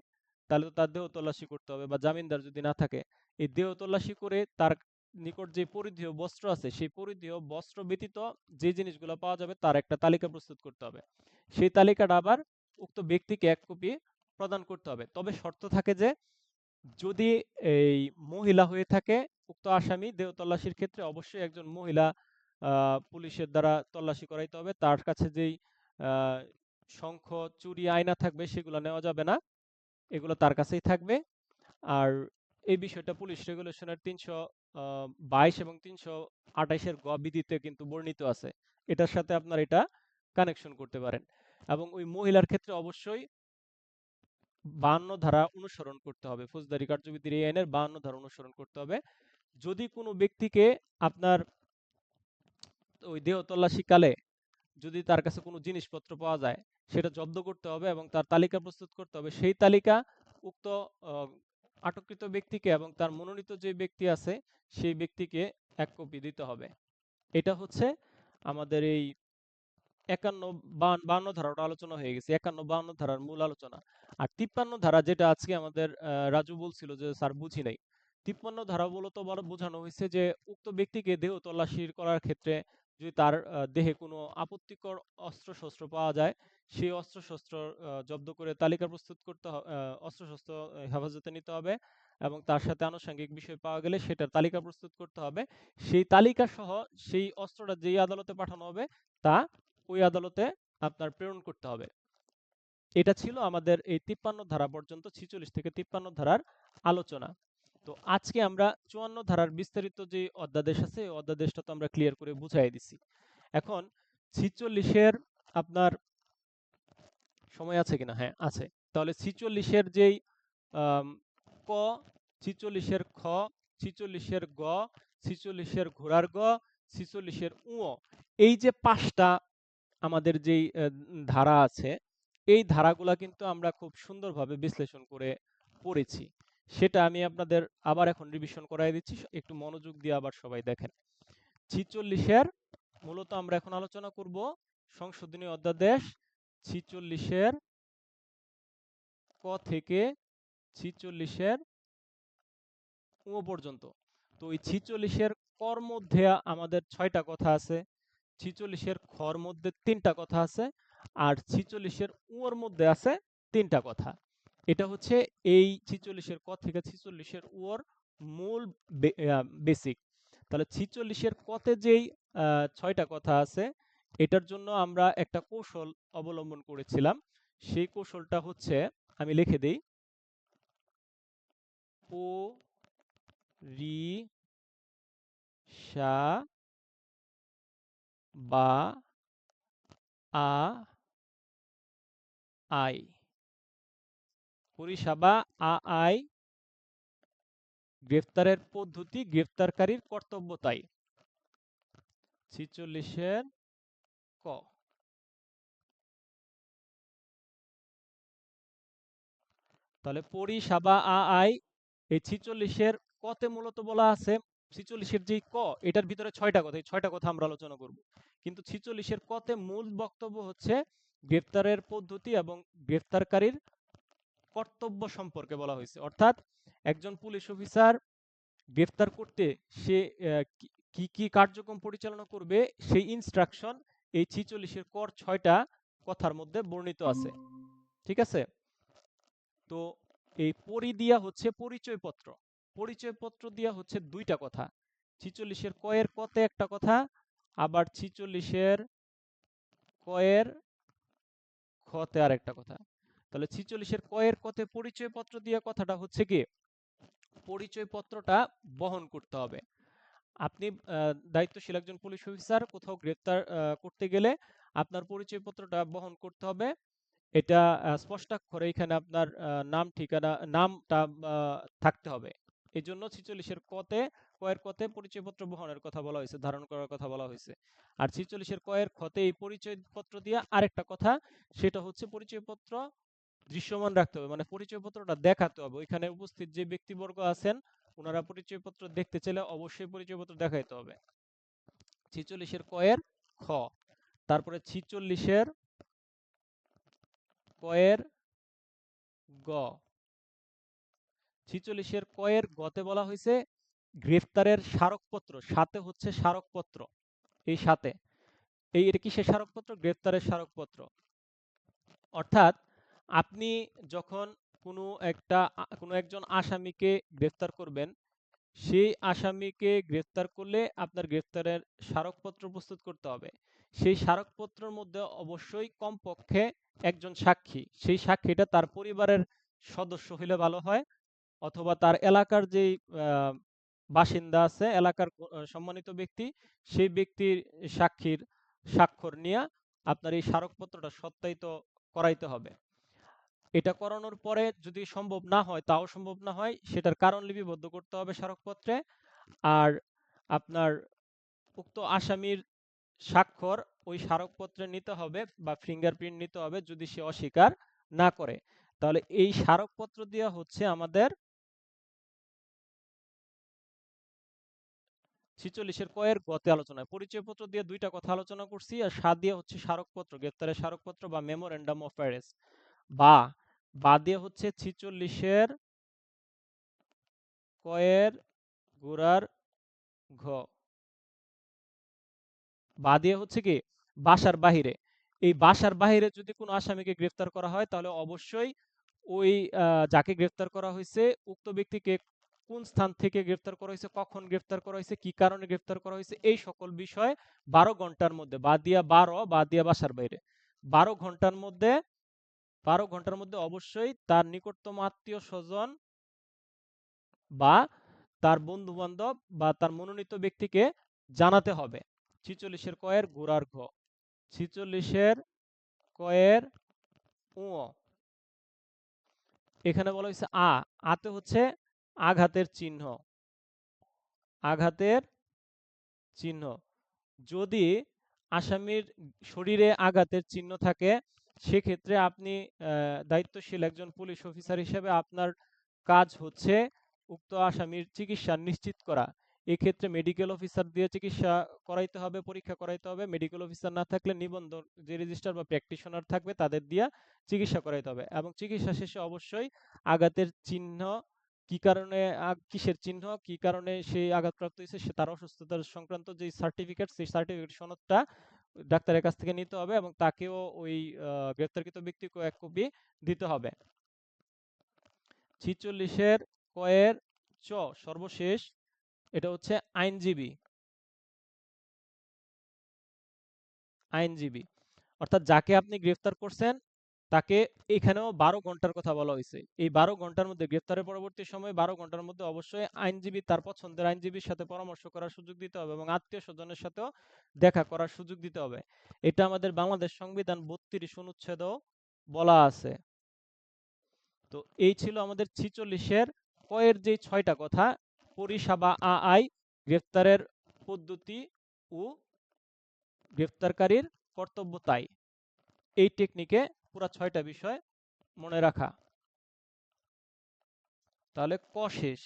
Speaker 1: তাহলে তো তার দেহ তল্লাশি করতে হবে, বা জামিনদার যদি না থাকে এই দেহ তল্লাশি করে তার নিকট যে পরিধেয় বস্ত্র আছে সেই পরিধেয় বস্ত্র ব্যতীত যে জিনিসগুলো পাওয়া যাবে তার একটা তালিকা প্রস্তুত করতে হবে। সেই তালিকাটা আবার উক্ত ব্যক্তিকে 1 কপি প্রদান করতে হবে। তবে শর্ত থাকে যে যদি এই মহিলা হয়ে থাকে উক্ত আসামি, দেহ তল্লাশির ক্ষেত্রে অবশ্যই একজন মহিলা পুলিশের দ্বারা তল্লাশি করাইতে হবে। তার কাছে যেই আহ, শঙ্খ, চুরি, আয়না থাকবে সেগুলো নেওয়া যাবে না, এগুলো তার কাছেই থাকবে। আর এই বিষয়টা পুলিশ রেগুলেশনের 322 এবং 328-এর গ বিধিতে কিন্তু বর্ণিত আছে। এটার সাথে আপনার এটা কানেকশন করতে পারেন। এবং ওই মহিলার ক্ষেত্রে অবশ্যই 52 ধারা অনুসরণ করতে হবে, ফৌজদারি কার্যবিধির এই আইনের 52 ধারা অনুসরণ করতে হবে। যদি কোনো ব্যক্তিকে আপনার ওই দেহ তল্লাশিকালে যদি তার কাছে কোনো জিনিসপত্র পাওয়া যায় সেটা জব্দ করতে হবে এবং তার তালিকা প্রস্তুত করতে হবে। সেই তালিকা উক্ত আহ, আটককৃত ব্যক্তিকে এবং তার মনোনীত যে ব্যক্তি আছে সেই ব্যক্তিকে 1 কপি দিতে হবে। এটা হচ্ছে আমাদের এই 51-52 ধারাটা আলোচনা হয়ে গেছে, 51-52 ধারার মূল আলোচনা। আর 53 ধারা যেটা আজকে আমাদের রাজু বলছিল যে স্যার বুঝি নাই, 53 ধারা মূলত বোঝানো হয়েছে যে উক্ত ব্যক্তিকে দেহ তল্লাশি করার ক্ষেত্রে যদি তার দেহে কোনো আপত্তিকর অস্ত্রশস্ত্র পাওয়া যায় সেই অস্ত্রশস্ত্র জব্দ করে তালিকা প্রস্তুত করতে হবে, অস্ত্রশস্ত্র হেফাজতে নিতে হবে এবং তার সাথে আনুষঙ্গিক বিষয় পাওয়া গেলে সেটার তালিকা প্রস্তুত করতে হবে। সেই তালিকা সহ সেই অস্ত্রটা যেই আদালতে পাঠানো হবে তা ওই আদালতে আপনার প্রেরণ করতে হবে। এটা ছিল আমাদের এই 53 ধারা পর্যন্ত, 46 থেকে 53 ধারার আলোচনা। তো আজকে আমরা 54 ধারার বিস্তারিত যে অধ্যাদেশ আছে এই অধ্যাদেশটা তো আমরা ক্লিয়ার করে বুঝাই দিছি। এখন 46-এর আপনার সময় আছে কিনা? হ্যাঁ আছে। তাহলে 46-এর যেই ক, 46-এর খ, 46-এর গ, 46-এর ঘোড়ার গ, 46-এর উ, এই যে 5টা আমাদের যেই ধারা আছে এই ধারাগুলা কিন্তু আমরা খুব সুন্দরভাবে বিশ্লেষণ করে পড়েছি। সেটা আমি আপনাদের আবার এখন রিভিশন করাই দিচ্ছি, একটু মনোযোগ দিয়ে আবার সবাই দেখেন। 46-এর মূলত আমরা এখন আলোচনা করব সংশোধনী অধ্যাদেশ 46-এর ক থেকে 46-এর ও পর্যন্ত। তো এই 46-এর কর মধ্যে আমাদের 6টা কথা আছে, 46-এর খর মধ্যে 3টা কথা আছে, আর 46-এর উর মধ্যে আছে 3টা কথা। এটা হচ্ছে এই 46-এর ক থেকে 46-এর উর মূল বেসিক। তাহলে 46-এর কতে যেই 6টা কথা আছে এটার জন্য আমরা একটা কৌশল অবলম্বন করেছিলাম। সেই কৌশলটা হচ্ছে, আমি লিখে দেই, ও রি সা বা আ আই, পরিষেবা আ আই, গ্রেফতারের পদ্ধতি, গ্রেফতারকারীর কর্তব্য তাই। 46-এর ক। তাহলে পরিষেবা আ আই, এই 46-এর কতে মূলত বলা আছে 46-এর যে ক এটার ভিতরে 6টা কথা, এই 6টা কথা আমরা আলোচনা করব। কিন্তু 46-এর কতে মূল বক্তব্য হচ্ছে গ্রেফতারের পদ্ধতি এবং গ্রেফতারকারীর কর্তব্য সম্পর্কে বলা হয়েছে। অর্থাৎ একজন পুলিশ অফিসার গ্রেফতার করতে সে কি কি কার্যক্রম পরিচালনা করবে সেই ইনস্ট্রাকশন এই 46-এর কর 6টা কথার মধ্যে বর্ণিত আছে। ঠিক আছে? তো এই পরি দিয়া হচ্ছে পরিচয়পত্র, পরিচয়পত্র দিয়া হচ্ছে 2টা কথা। 46-এর ক এর কতে একটা কথা, আবার 46-এর ক এর খতে আর একটা কথা। তাহলে 46-এর ক এর কতে পরিচয়পত্র দিয়া কথাটা হচ্ছে কি পরিচয়পত্রটা বহন করতে হবে। আপনি দায়িত্বশীল একজন পুলিশ অফিসার কোথাও গ্রেফতার করতে গেলে আপনার পরিচয়পত্রটা বহন করতে হবে। এটা স্পষ্টাক্ষরে এখানে আপনার নাম, ঠিকানা, নামটা থাকতে হবে। এই জন্য 46-এর কতে, কয়ের কতে পরিচয়পত্র বহনের কথা বলা হয়েছে, ধারণ করার কথা বলা হয়েছে। আর 46-এর কয়ের খতে এই পরিচয়পত্র দিয়ে আরেকটা কথা, সেটা হচ্ছে পরিচয়পত্র দৃশ্যমান রাখতে হবে, মানে পরিচয়পত্রটা দেখাতে হবে। ওইখানে উপস্থিত যে ব্যক্তিবর্গ আছেন ওনারা পরিচয়পত্র দেখতে চাইলে অবশ্যই পরিচয়পত্র দেখাইতে হবে। 46-এর কয়ের খ, তারপরে 46-এর কয়ের গ, 46-এর কয়ের গতে বলা হয়েছে গ্রেফতারের স্মারকপত্র, সাথে হচ্ছে স্মারকপত্র, এই সাথে এটা কিসের স্মারকপত্র? গ্রেফতারের স্মারকপত্র। অর্থাৎ আপনি যখন কোনো একজন আসামিকে গ্রেফতার করবেন, সেই আসামিকে গ্রেফতার করলে আপনার গ্রেফতারের স্মারকপত্র প্রস্তুত করতে হবে। সেই স্মারকপত্রের মধ্যে অবশ্যই কমপক্ষে একজন সাক্ষী, সেই সাক্ষীটা তার পরিবারের সদস্য হলে ভালো হয়, অথবা তার এলাকার যেই বাসিন্দা আছে, এলাকার সম্মানিত ব্যক্তি, সেই ব্যক্তির সাক্ষীর স্বাক্ষর নিয়ে আপনার এই স্মারকপত্রটা সত্যায়িত করাইতে হবে। এটা করানোর পরে যদি সম্ভব না হয়, তাও সম্ভব না হয়, সেটার কারণ লিপিবদ্ধ করতে হবে স্মারকপত্রে। আর আপনার উক্ত আসামির স্বাক্ষর ওই স্মারকপত্রে নিতে হবে বা ফিঙ্গারপ্রিন্ট নিতে হবে যদি সে অস্বীকার না করে। তাহলে এই স্মারকপত্র দিয়ে হচ্ছে আমাদের 46-এর কয়ের গতে আলোচনায় পরিচয়পত্র দিয়ে দুইটা কথা আলোচনা করছি, আর 7 দিয়ে হচ্ছে স্মারকপত্র, গ্রেফতারের স্মারকপত্র বা মেমোরেন্ডাম অফ অ্যারেস্ট। বা বা দিয়ে হচ্ছে 46-এর কয়ের গোড়ার ঘ, বা দিয়ে হচ্ছে কি বাসার বাহিরে। এই বাসার বাহিরে যদি কোনো আসামিকে গ্রেফতার করা হয়, তাহলে অবশ্যই ওই যাকে গ্রেফতার করা হয়েছে উক্ত ব্যক্তিকে কোন স্থান থেকে গ্রেফতার করা হয়েছে, কখন গ্রেফতার করা হয়েছে, কি কারণে গ্রেফতার করা হয়েছে, এই সকল বিষয় 12 ঘন্টার মধ্যে, বা দিয়া 12, বা দিয়া বাসার বাইরে 12 ঘন্টার মধ্যে 12 ঘন্টার মধ্যে অবশ্যই তার নিকটতম আত্মীয় স্বজন বা তার বন্ধু বান্ধব বা তার মনোনীত ব্যক্তিকে জানাতে হবে। 46-এর কয়ের গোড়ার ঘ, 46-এর কয়ের উ, এখানে বলা হয়েছে আতে হচ্ছে আঘাতের চিহ্ন, আঘাতের চিহ্ন। যদি আসামির শরীরে আঘাতের চিহ্ন থাকে, সেক্ষেত্রে আপনি দায়িত্বশীল একজন পুলিশ অফিসার হিসেবে আপনার কাজ হচ্ছে উক্ত আসামির চিকিৎসা নিশ্চিত করা। এক্ষেত্রে মেডিকেল অফিসার দিয়ে চিকিৎসা করাইতে হবে, পরীক্ষা করাইতে হবে। মেডিকেল অফিসার না থাকলে নিবন্ধন যে রেজিস্ট্রার বা প্র্যাকটিশনার থাকবে তাদের দিয়ে চিকিৎসা করাইতে হবে। এবং চিকিৎসা শেষে অবশ্যই আঘাতের চিহ্ন, কি কারণে কিসের চিহ্ন, কি কারণে সেই আঘাতপ্রাপ্ত হয়েছে, সে তার অসুস্থতার সংক্রান্ত যে সার্টিফিকেট, সেই সার্টিফিকেট সনদটা ডাক্তারের কাছ থেকে নিতে হবে, এবং তাকেও ওই গ্রেফতারকৃত ব্যক্তিকেও 1 কপি দিতে হবে। 46-এর কয়ের চ, সর্বশেষ, এটা হচ্ছে আইনজীবী। আইনজীবী অর্থাৎ যাকে আপনি গ্রেফতার করছেন, তাকে এখানেও 12 ঘন্টার কথা বলা হয়েছে। এই 12 ঘন্টার মধ্যে, গ্রেফতারের পরবর্তী সময় 12 ঘন্টার মধ্যে অবশ্যই আইনজীবী, তার পছন্দের আইনজীবীর সাথে পরামর্শ করার সুযোগ দিতে হবে, এবং আত্মীয় স্বজনের সাথেও দেখা করার সুযোগ দিতে হবে। এটা আমাদের বাংলাদেশ সংবিধান 32 অনুচ্ছেদেও বলা আছে। তো এই ছিল আমাদের 46-এর কয়ের যে 6টা কথা: পরিষেবা আই, গ্রেফতারের পদ্ধতি ও গ্রেফতারকারীর কর্তব্য তাই। এই টেকনিকে পুরা 6টা বিষয় মনে রাখা। তাহলে ক শেষ,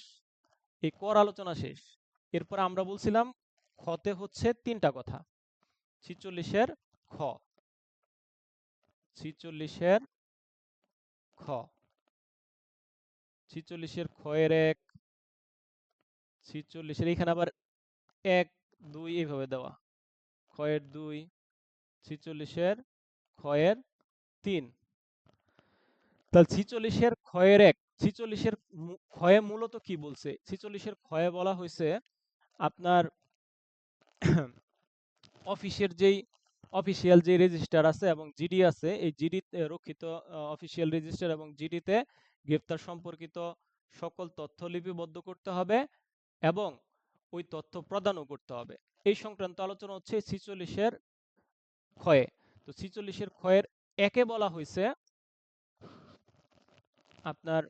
Speaker 1: এই কর আলোচনা শেষ। এরপর আমরা বলছিলাম খতে হচ্ছে 3টা কথা। 46-এর খ, 46-এর খ, 46-এর খ এর 1, 46-এর এখানে আবার 1 2 এইভাবে দেওয়া, খ এর 2, 46-এর খ এর 3। তাহলে 46-এর খ এর 1, 46-এর খয়ে মূলত কি বলছে? 46-এর খয়ে বলা হয়েছে আপনার অফিসের যেই অফিসিয়াল যে রেজিস্টার আছে এবং জিডি আছে, এই জিডি রক্ষিত অফিসিয়াল রেজিস্টার এবং জিডিতে গ্রেফতার সম্পর্কিত সকল তথ্য লিপিবদ্ধ করতে হবে এবং ওই তথ্য প্রদানও করতে হবে। এই সংক্রান্ত আলোচনা হচ্ছে 46-এর খয়ে। তো 46-এর খয়ের 1-এ বলা হয়েছে আপনার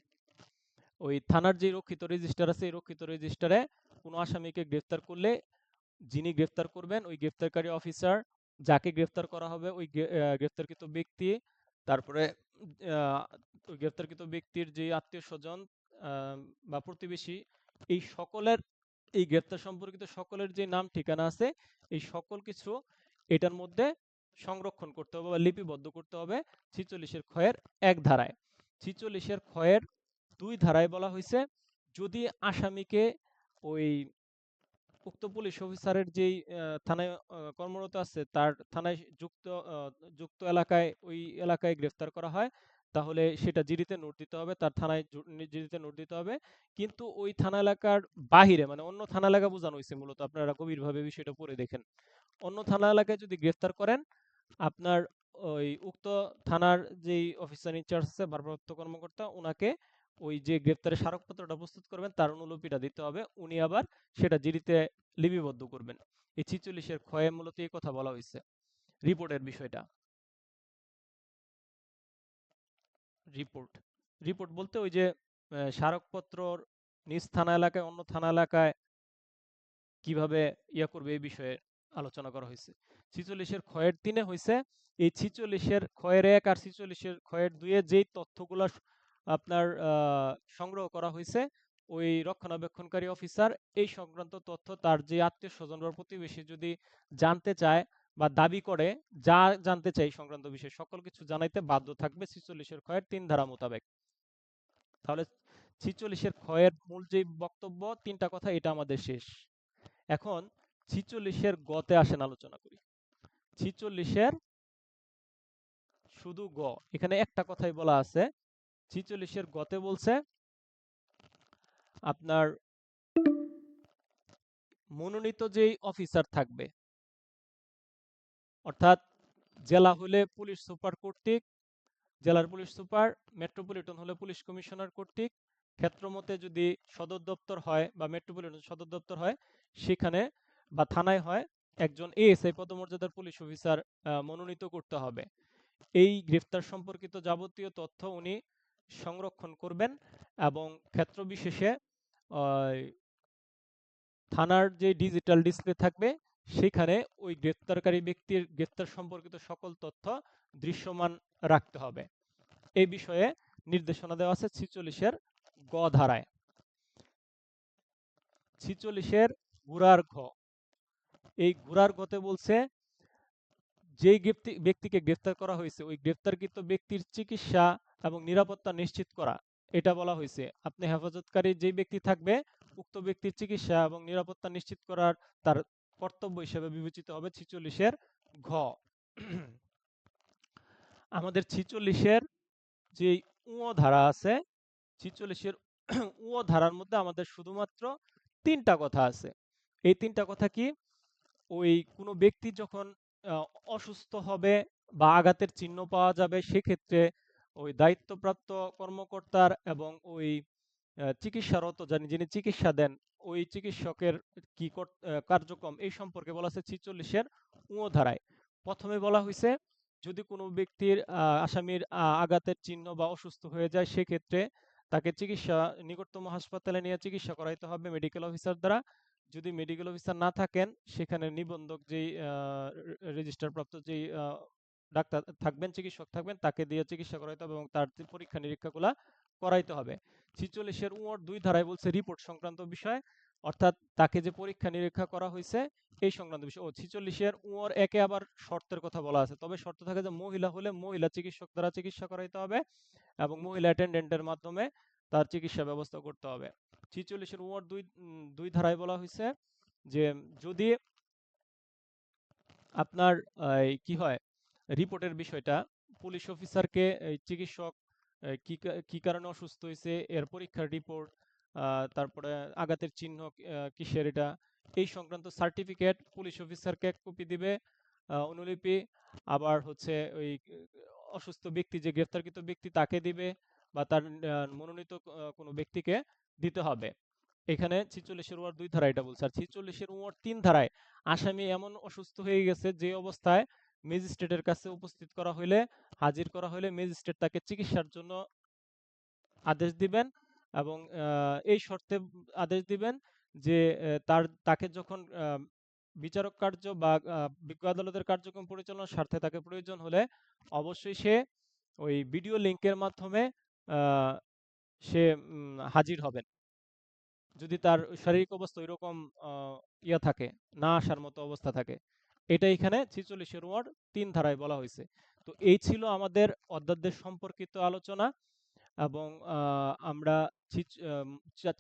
Speaker 1: ওই থানার যে রক্ষিত রেজিস্টার আছে, এই রক্ষিত রেজিস্টারে কোনো আসামিকে গ্রেফতার করলে যিনি গ্রেফতার করবেন, ওই গ্রেফতারকারী অফিসার, যাকে গ্রেফতার করা হবে, ওই গ্রেফতারকৃত ব্যক্তি, তারপরে ওই গ্রেফতারকৃত ব্যক্তির যে আত্মীয় স্বজন বা প্রতিবেশী, এই সকলের এই গ্রেপ্তার সম্পর্কিত সকলের যে নাম ঠিকানা আছে এই সকল কিছু এটার মধ্যে সংরক্ষণ করতে হবে বা লিপিবদ্ধ করতে হবে ৪৬-এর ক্ষয়ের ১ ধারায়। ৪৬-এর ক্ষয়ের ২ ধারায় বলা হয়েছে যদি আসামিকে ওই উক্ত পুলিশ অফিসারের যেই থানায় কর্মরত আছে তার থানায় যুক্ত এলাকায় ওই এলাকায় গ্রেফতার করা হয় তাহলে সেটা জিডিতে নোট দিতে হবে, তার থানায় জিডিতে নোট দিতে হবে। কিন্তু ওই থানা এলাকার বাহিরে মানে অন্য থানা এলাকা বোঝানো হয়েছে মূলত, আপনারা গভীরভাবে বিষয়টা পড়ে দেখেন। অন্য থানা এলাকায় যদি গ্রেফতার করেন আপনার ওই উক্ত থানার যেই অফিসার ইনচার্জ আছে ভারপ্রাপ্ত কর্মকর্তা ওনাকে ওই যে গ্রেফতারের স্মারকপত্রটা প্রস্তুত করবেন তার অনুলিপিটা দিতে হবে, উনি আবার সেটা জিডিতে লিপিবদ্ধ করবেন। এই ৪৬-এর ক্ষয়ে মূলত এই কথা বলা হয়েছে রিপোর্টের বিষয়টা। রিপোর্ট রিপোর্ট বলতে ওই যে স্মারকপত্র নিজ থানা এলাকায় অন্য থানা এলাকায় কিভাবে ইয়া করবে এই বিষয়ে আলোচনা করা হয়েছে। ৪৬-এর ক্ষয়ের ৩-এ হয়েছে এই ৪৬-এর ক্ষয়ের ১ আর ৪৬-এর ক্ষয়ের ২-এ যেই তথ্যগুলা আপনার সংগ্রহ করা হয়েছে ওই রক্ষণাবেক্ষণকারী অফিসার এই সংক্রান্ত তথ্য তার যে আত্মীয় স্বজন বা প্রতিবেশী যদি জানতে চায় বা দাবি করে যা জানতে চাই সংক্রান্ত বিষয় সকল কিছু জানাইতে বাধ্য থাকবে ৪৬-এর ক্ষয়ের ৩ ধারা মোতাবেক। তাহলে ৪৬-এর ক্ষয়ের মূল যে বক্তব্য ৩টা কথা এটা আমাদের শেষ। এখন ৪৬-এর গতে আসেন আলোচনা করি। ৪৬-এর শুধু গ এখানে একটা কথাই বলা আছে। ৪৬-এর গতে বলছে আপনার মনোনীত যেই অফিসার থাকবে অর্থাৎ জেলা হলে পুলিশ সুপার কর্তৃক, জেলার পুলিশ সুপার, মেট্রোপলিটন হলে পুলিশ কমিশনার কর্তৃক, ক্ষেত্রমতে যদি সদর দপ্তর হয় বা মেট্রোপলিটন সদর দপ্তর হয় সেখানে বা থানায় হয় একজন এএসআই পদমর্যাদার পুলিশ অফিসার মনোনীত করতে হবে। এই গ্রেফতার সম্পর্কিত যাবতীয় তথ্য উনি সংরক্ষণ করবেন এবং ক্ষেত্র বিশেষে থানার যে ডিজিটাল ডিসপ্লে থাকবে সেখানে ওই গ্রেফতারকারী ব্যক্তির গ্রেফতার সম্পর্কিত সকল তথ্য দৃশ্যমান রাখতে হবে। এই বিষয়ে নির্দেশনা দেওয়া আছে ৪৬-এর গ ধারায়। ৪৬-এর গুড়ার ঘ এই গুড়ার ঘতে বলছে যেই ব্যক্তিকে গ্রেফতার করা হয়েছে ওই গ্রেফতারকৃত ব্যক্তির চিকিৎসা এবং নিরাপত্তা নিশ্চিত করা এটা বলা হয়েছে। আপনি হেফাজতকারী যেই ব্যক্তি থাকবে উক্ত ব্যক্তির চিকিৎসা এবং নিরাপত্তা নিশ্চিত করার তার কর্তব্য হিসেবে বিবেচিত হবে ৪৬-এর ঘ। আমাদের ৪৬-এর যে ধারা আছে ৪৬-এর ধারার মধ্যে আমাদের শুধুমাত্র ৩টা কথা আছে। এই ৩টা কথা কি? ওই কোনো ব্যক্তি যখন অসুস্থ হবে বা আঘাতের চিহ্ন পাওয়া যাবে সেক্ষেত্রে ওই দায়িত্বপ্রাপ্ত কর্মকর্তার এবং ওই চিকিৎসারত যিনি চিকিৎসা দেন ওই চিকিৎসকের কি কার্যক্রম এই সম্পর্কে বলা আছে ৪৬-এর ধারায়। প্রথমে বলা হয়েছে যদি কোনো ব্যক্তির আসামির আঘাতের চিহ্ন বা অসুস্থ হয়ে যায় সেক্ষেত্রে তাকে নিকটতম হাসপাতালে নিয়ে চিকিৎসা করাইতে হবে মেডিকেল অফিসার দ্বারা। যদি মেডিকেল অফিসার না থাকেন সেখানে নিবন্ধক যেই রেজিস্টার প্রাপ্ত যেই ডাক্তার থাকবেন চিকিৎসক থাকবেন তাকে দিয়ে চিকিৎসা করাইতে হবে এবং তার পরীক্ষা নিরীক্ষাগুলা করাইতে হবে। ৪৬-এর ২ ধারায় বলছে রিপোর্ট সংক্রান্ত বিষয় অর্থাৎ তাকে যে পরীক্ষা নিরীক্ষা করা হয়েছে এই সংক্রান্ত বিষয়। ৪৬-এর ১-এ আবার শর্তের কথা বলা আছে, তবে শর্ত থাকে যে মহিলা হলে মহিলা চিকিৎসক দ্বারা চিকিৎসা করাইতে হবে এবং মহিলা অ্যাটেন্ডেন্টের মাধ্যমে তার চিকিৎসা ব্যবস্থা করতে হবে। ৪৬-এর ২ ধারায় বলা হয়েছে যে যদি আপনার কি হয় রিপোর্টের বিষয়টা পুলিশ অফিসারকে চিকিৎসক কি কারণে অসুস্থ হয়েছে এর পরীক্ষার রিপোর্ট, তারপরে আঘাতের চিহ্ন কিসের এটা এই সংক্রান্ত সার্টিফিকেট পুলিশ অফিসারকে এক কপি দিবে অনুলিপি, আবার হচ্ছে ওই অসুস্থ ব্যক্তি যে গ্রেফতারকৃত ব্যক্তি তাকে দিবে বা তার মনোনীত কোনো ব্যক্তিকে দিতে হবে। এখানে ৪৬-এর ২ ধারায় এটা বলছে। আর ৪৬-এর ৩ ধারায় আসামি এমন অসুস্থ হয়ে গেছে যে অবস্থায় ম্যাজিস্ট্রেটের কাছে উপস্থিত করা হইলে হাজির করা হইলে ম্যাজিস্ট্রেট তাকে চিকিৎসার জন্য আদেশ দিবেন এবং এই শর্তে আদেশ দিবেন যে তাকে যখন বিচারক কার্য বা বিজ্ঞ আদালতের কার্যক্রম পরিচালনার স্বার্থে তাকে প্রয়োজন হলে অবশ্যই সে ওই ভিডিও লিংকের মাধ্যমে সে হাজির হবেন। যদি তার শারীরিক অবস্থা ওইরকম ইয়া থাকে, না আসার মতো অবস্থা থাকে। এটা এখানে 46 এর ওয়ার্ড ৩ ধারায় বলা হয়েছে। তো এই ছিল আমাদের অধ্যাদেশ সম্পর্কিত আলোচনা, এবং আমরা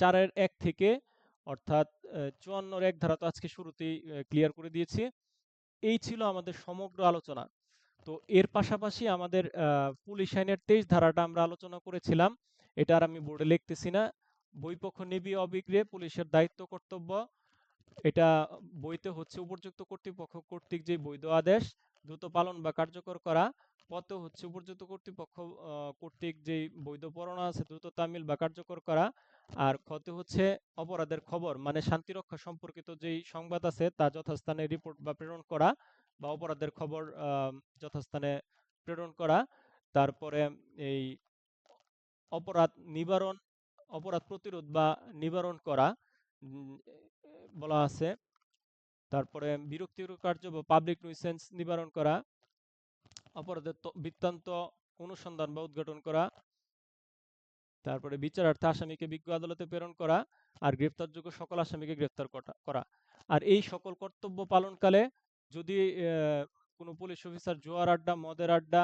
Speaker 1: ৪ এর ১ থেকে অর্থাৎ ৫৪ এর ১ ধারা তো আজকে শুরুতেই ক্লিয়ার করে দিয়েছি। এই ছিল আমাদের সমগ্র আলোচনা। তো এর পাশাপাশি আমাদের পুলিশ আইনের ২৩ ধারাটা আমরা আলোচনা করেছিলাম। এটা আর আমি বোর্ডে লিখতেছি না। বইপক্ষ নিবিয়ে অবিগ্রে পুলিশের দায়িত্ব কর্তব্য, এটা বইতে হচ্ছে উপযুক্ত কর্তৃপক্ষ কর্তৃক যে বৈধ আদেশ দ্রুত পালন বা কার্যকর করা, পথে হচ্ছে উপযুক্ত কর্তৃপক্ষ কর্তৃক যে বৈধ পরোয়ানা আছে দ্রুত তামিল বা কার্যকর করা, আর ক্ষতে হচ্ছে অপরাধের খবর মানে শান্তিরক্ষা সম্পর্কিত যেই সংবাদ আছে তা যথাস্থানে রিপোর্ট বা প্রেরণ করা, বা অপরাধের খবর যথাস্থানে প্রেরণ করা। তারপরে এই অপরাধ নিবারণ, অপরাধ প্রতিরোধ বা নিবারণ করা বলা আছে। তারপরে বিরক্তিকর কার্য বা পাবলিক নুইসেন্স নিবারণ করা, অপরাধের বৃত্তান্ত অনুসন্ধান বা উদ্ঘাটন করা, তারপরে বিচারার্থে আসামিকে বিজ্ঞ আদালতে প্রেরণ করা, আর গ্রেফতারযোগ্য সকল আসামিকে গ্রেফতার করা। আর এই সকল কর্তব্য পালনকালে যদি কোনো পুলিশ অফিসার জুয়ার আড্ডা, মদের আড্ডা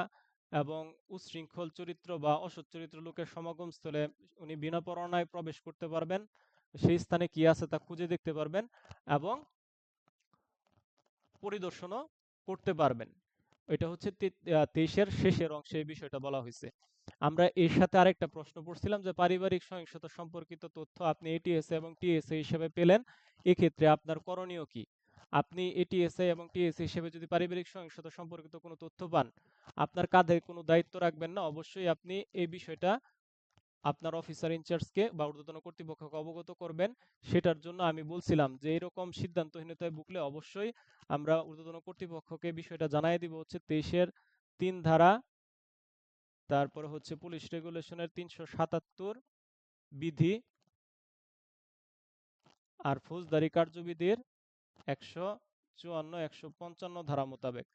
Speaker 1: এবং উচ্ছৃঙ্খল চরিত্র বা অসৎ চরিত্র লোকের সমাগম স্থলে উনি বিনা পরোয়ানায় প্রবেশ করতে পারবেন, সেই স্থানে কি আছে তা খুঁজে দেখতে পারবেন এবং পরিদর্শনও করতে পারবেন। এটা হচ্ছে ২৩-এর শেষের অংশে এই বিষয়টা বলা হয়েছে। আমরা এর সাথে আরেকটা প্রশ্ন পড়ছিলাম যে পারিবারিক সহিংসতা সম্পর্কিত তথ্য আপনি এটিএসএ এবং টিএসএ হিসেবে পেলেন, এক্ষেত্রে আপনার করণীয় কি? আপনি এটিএসএ এবং টিএসএ হিসেবে যদি পারিবারিক সহিংসতা সম্পর্কিত কোনো তথ্য পান, আপনার কাঁধে কোনো দায়িত্ব রাখবেন না, অবশ্যই আপনি এই বিষয়টা আপনার অফিসার ইনচার্জকে বা ঊর্ধ্বতন কর্তৃপক্ষকে অবগত করবেন। সেটার জন্য আমি বলছিলাম যে এরকম সিদ্ধান্তহীনতায় ভুগলে অবশ্যই আমরা ঊর্ধ্বতন কর্তৃপক্ষকে বিষয়টা জানাই দিব হচ্ছে ২৩-এর ৩ ধারা, তারপরে হচ্ছে পুলিশ রেগুলেশনের ৩৭৭ বিধি, আর ফৌজদারি কার্যবিধির ১৫৪ ১৫৫ ধারা মোতাবেক।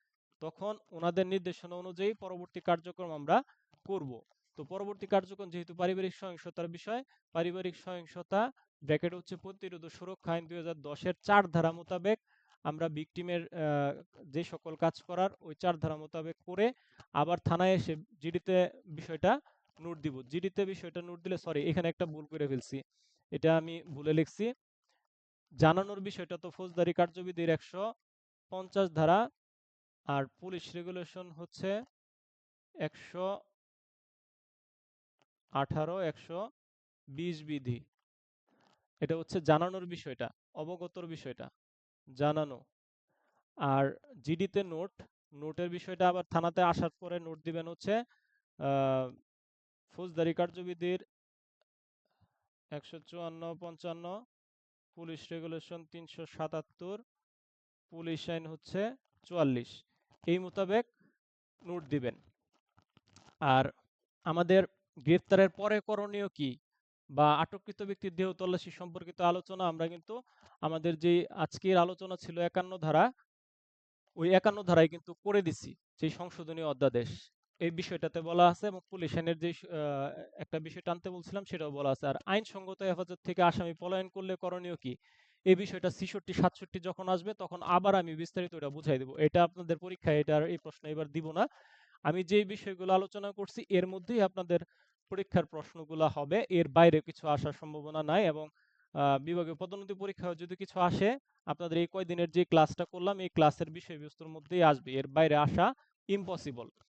Speaker 1: তখন ওনাদের নির্দেশনা অনুযায়ী পরবর্তী কার্যক্রম আমরা করব। তো পরবর্তী কার্যক্রম যেহেতু পারিবারিক সহিংসতার বিষয়, পারিবারিক সহিংসতা ব্র্যাকেট হচ্ছে প্রতিরোধ ও সুরক্ষা আইন ২০১০-এর ৪ ধারা মোতাবেক আমরা ভিকটিমের যে সকল কাজ করার ওই ৪ ধারা মোতাবেক করে আবার থানায় এসে জিডিতে বিষয়টা নোট দিব। জিডিতে বিষয়টা নোট দিলে, সরি এখানে একটা ভুল করে ফেলছি, এটা আমি ভুলে লিখছি। জানানোর বিষয়টা তো ফৌজদারি কার্যবিধির ১৫০ ধারা, আর পুলিশ রেগুলেশন হচ্ছে ১১৮ ১২০ বিধি। এটা হচ্ছে জানানোর বিষয়টা, অবগতর বিষয়টা জানানো। আর জিডিতে নোট, নোটের বিষয়টা আবার থানাতে আসার পরে নোট দিবেন হচ্ছে ফৌজদারি কার্যবিধির ১৫৪ পুলিশ রেগুলেশন ৩৭৭, পুলিশ আইন হচ্ছে ৪৪, এই মোতাবেক নোট দিবেন। আর আমাদের গ্রেফতারের পরে করণীয় কি বা আটককৃত ব্যক্তির দেহ তল্লাশি সম্পর্কিত আলোচনা আমরা কিন্তু আমাদের যে আজকের আলোচনা ছিল ৫১ ধারা, ওই ৫১ ধারায় কিন্তু করে দিছি সেই সংশোধনীয় অধ্যাদেশ। এই বিষয়টাতে বলা আছে, এবং পুলিশ আইনের যে একটা বিষয় টানতে বলছিলাম সেটাও বলা আছে। আর আইনসঙ্গত হেফাজত থেকে আসামি পলায়ন করলে করণীয় কি, এই বিষয়টা ৬৬ ৬৭ যখন আসবে তখন আবার আমি বিস্তারিত এটা বুঝাই দেবো। এটা আপনাদের পরীক্ষায় এটার এই প্রশ্ন এবার দিব না। আমি যেই বিষয়গুলো আলোচনা করছি এর মধ্যেই আপনাদের পরীক্ষার প্রশ্নগুলো হবে, এর বাইরে কিছু আসার সম্ভাবনা নাই। এবং বিভাগীয় পদোন্নতি পরীক্ষায় যদি কিছু আসে, আপনাদের এই কয়দিনের যে ক্লাসটা করলাম এই ক্লাসের বিষয়বস্তুর মধ্যেই আসবে, এর বাইরে আসা ইম্পসিবল।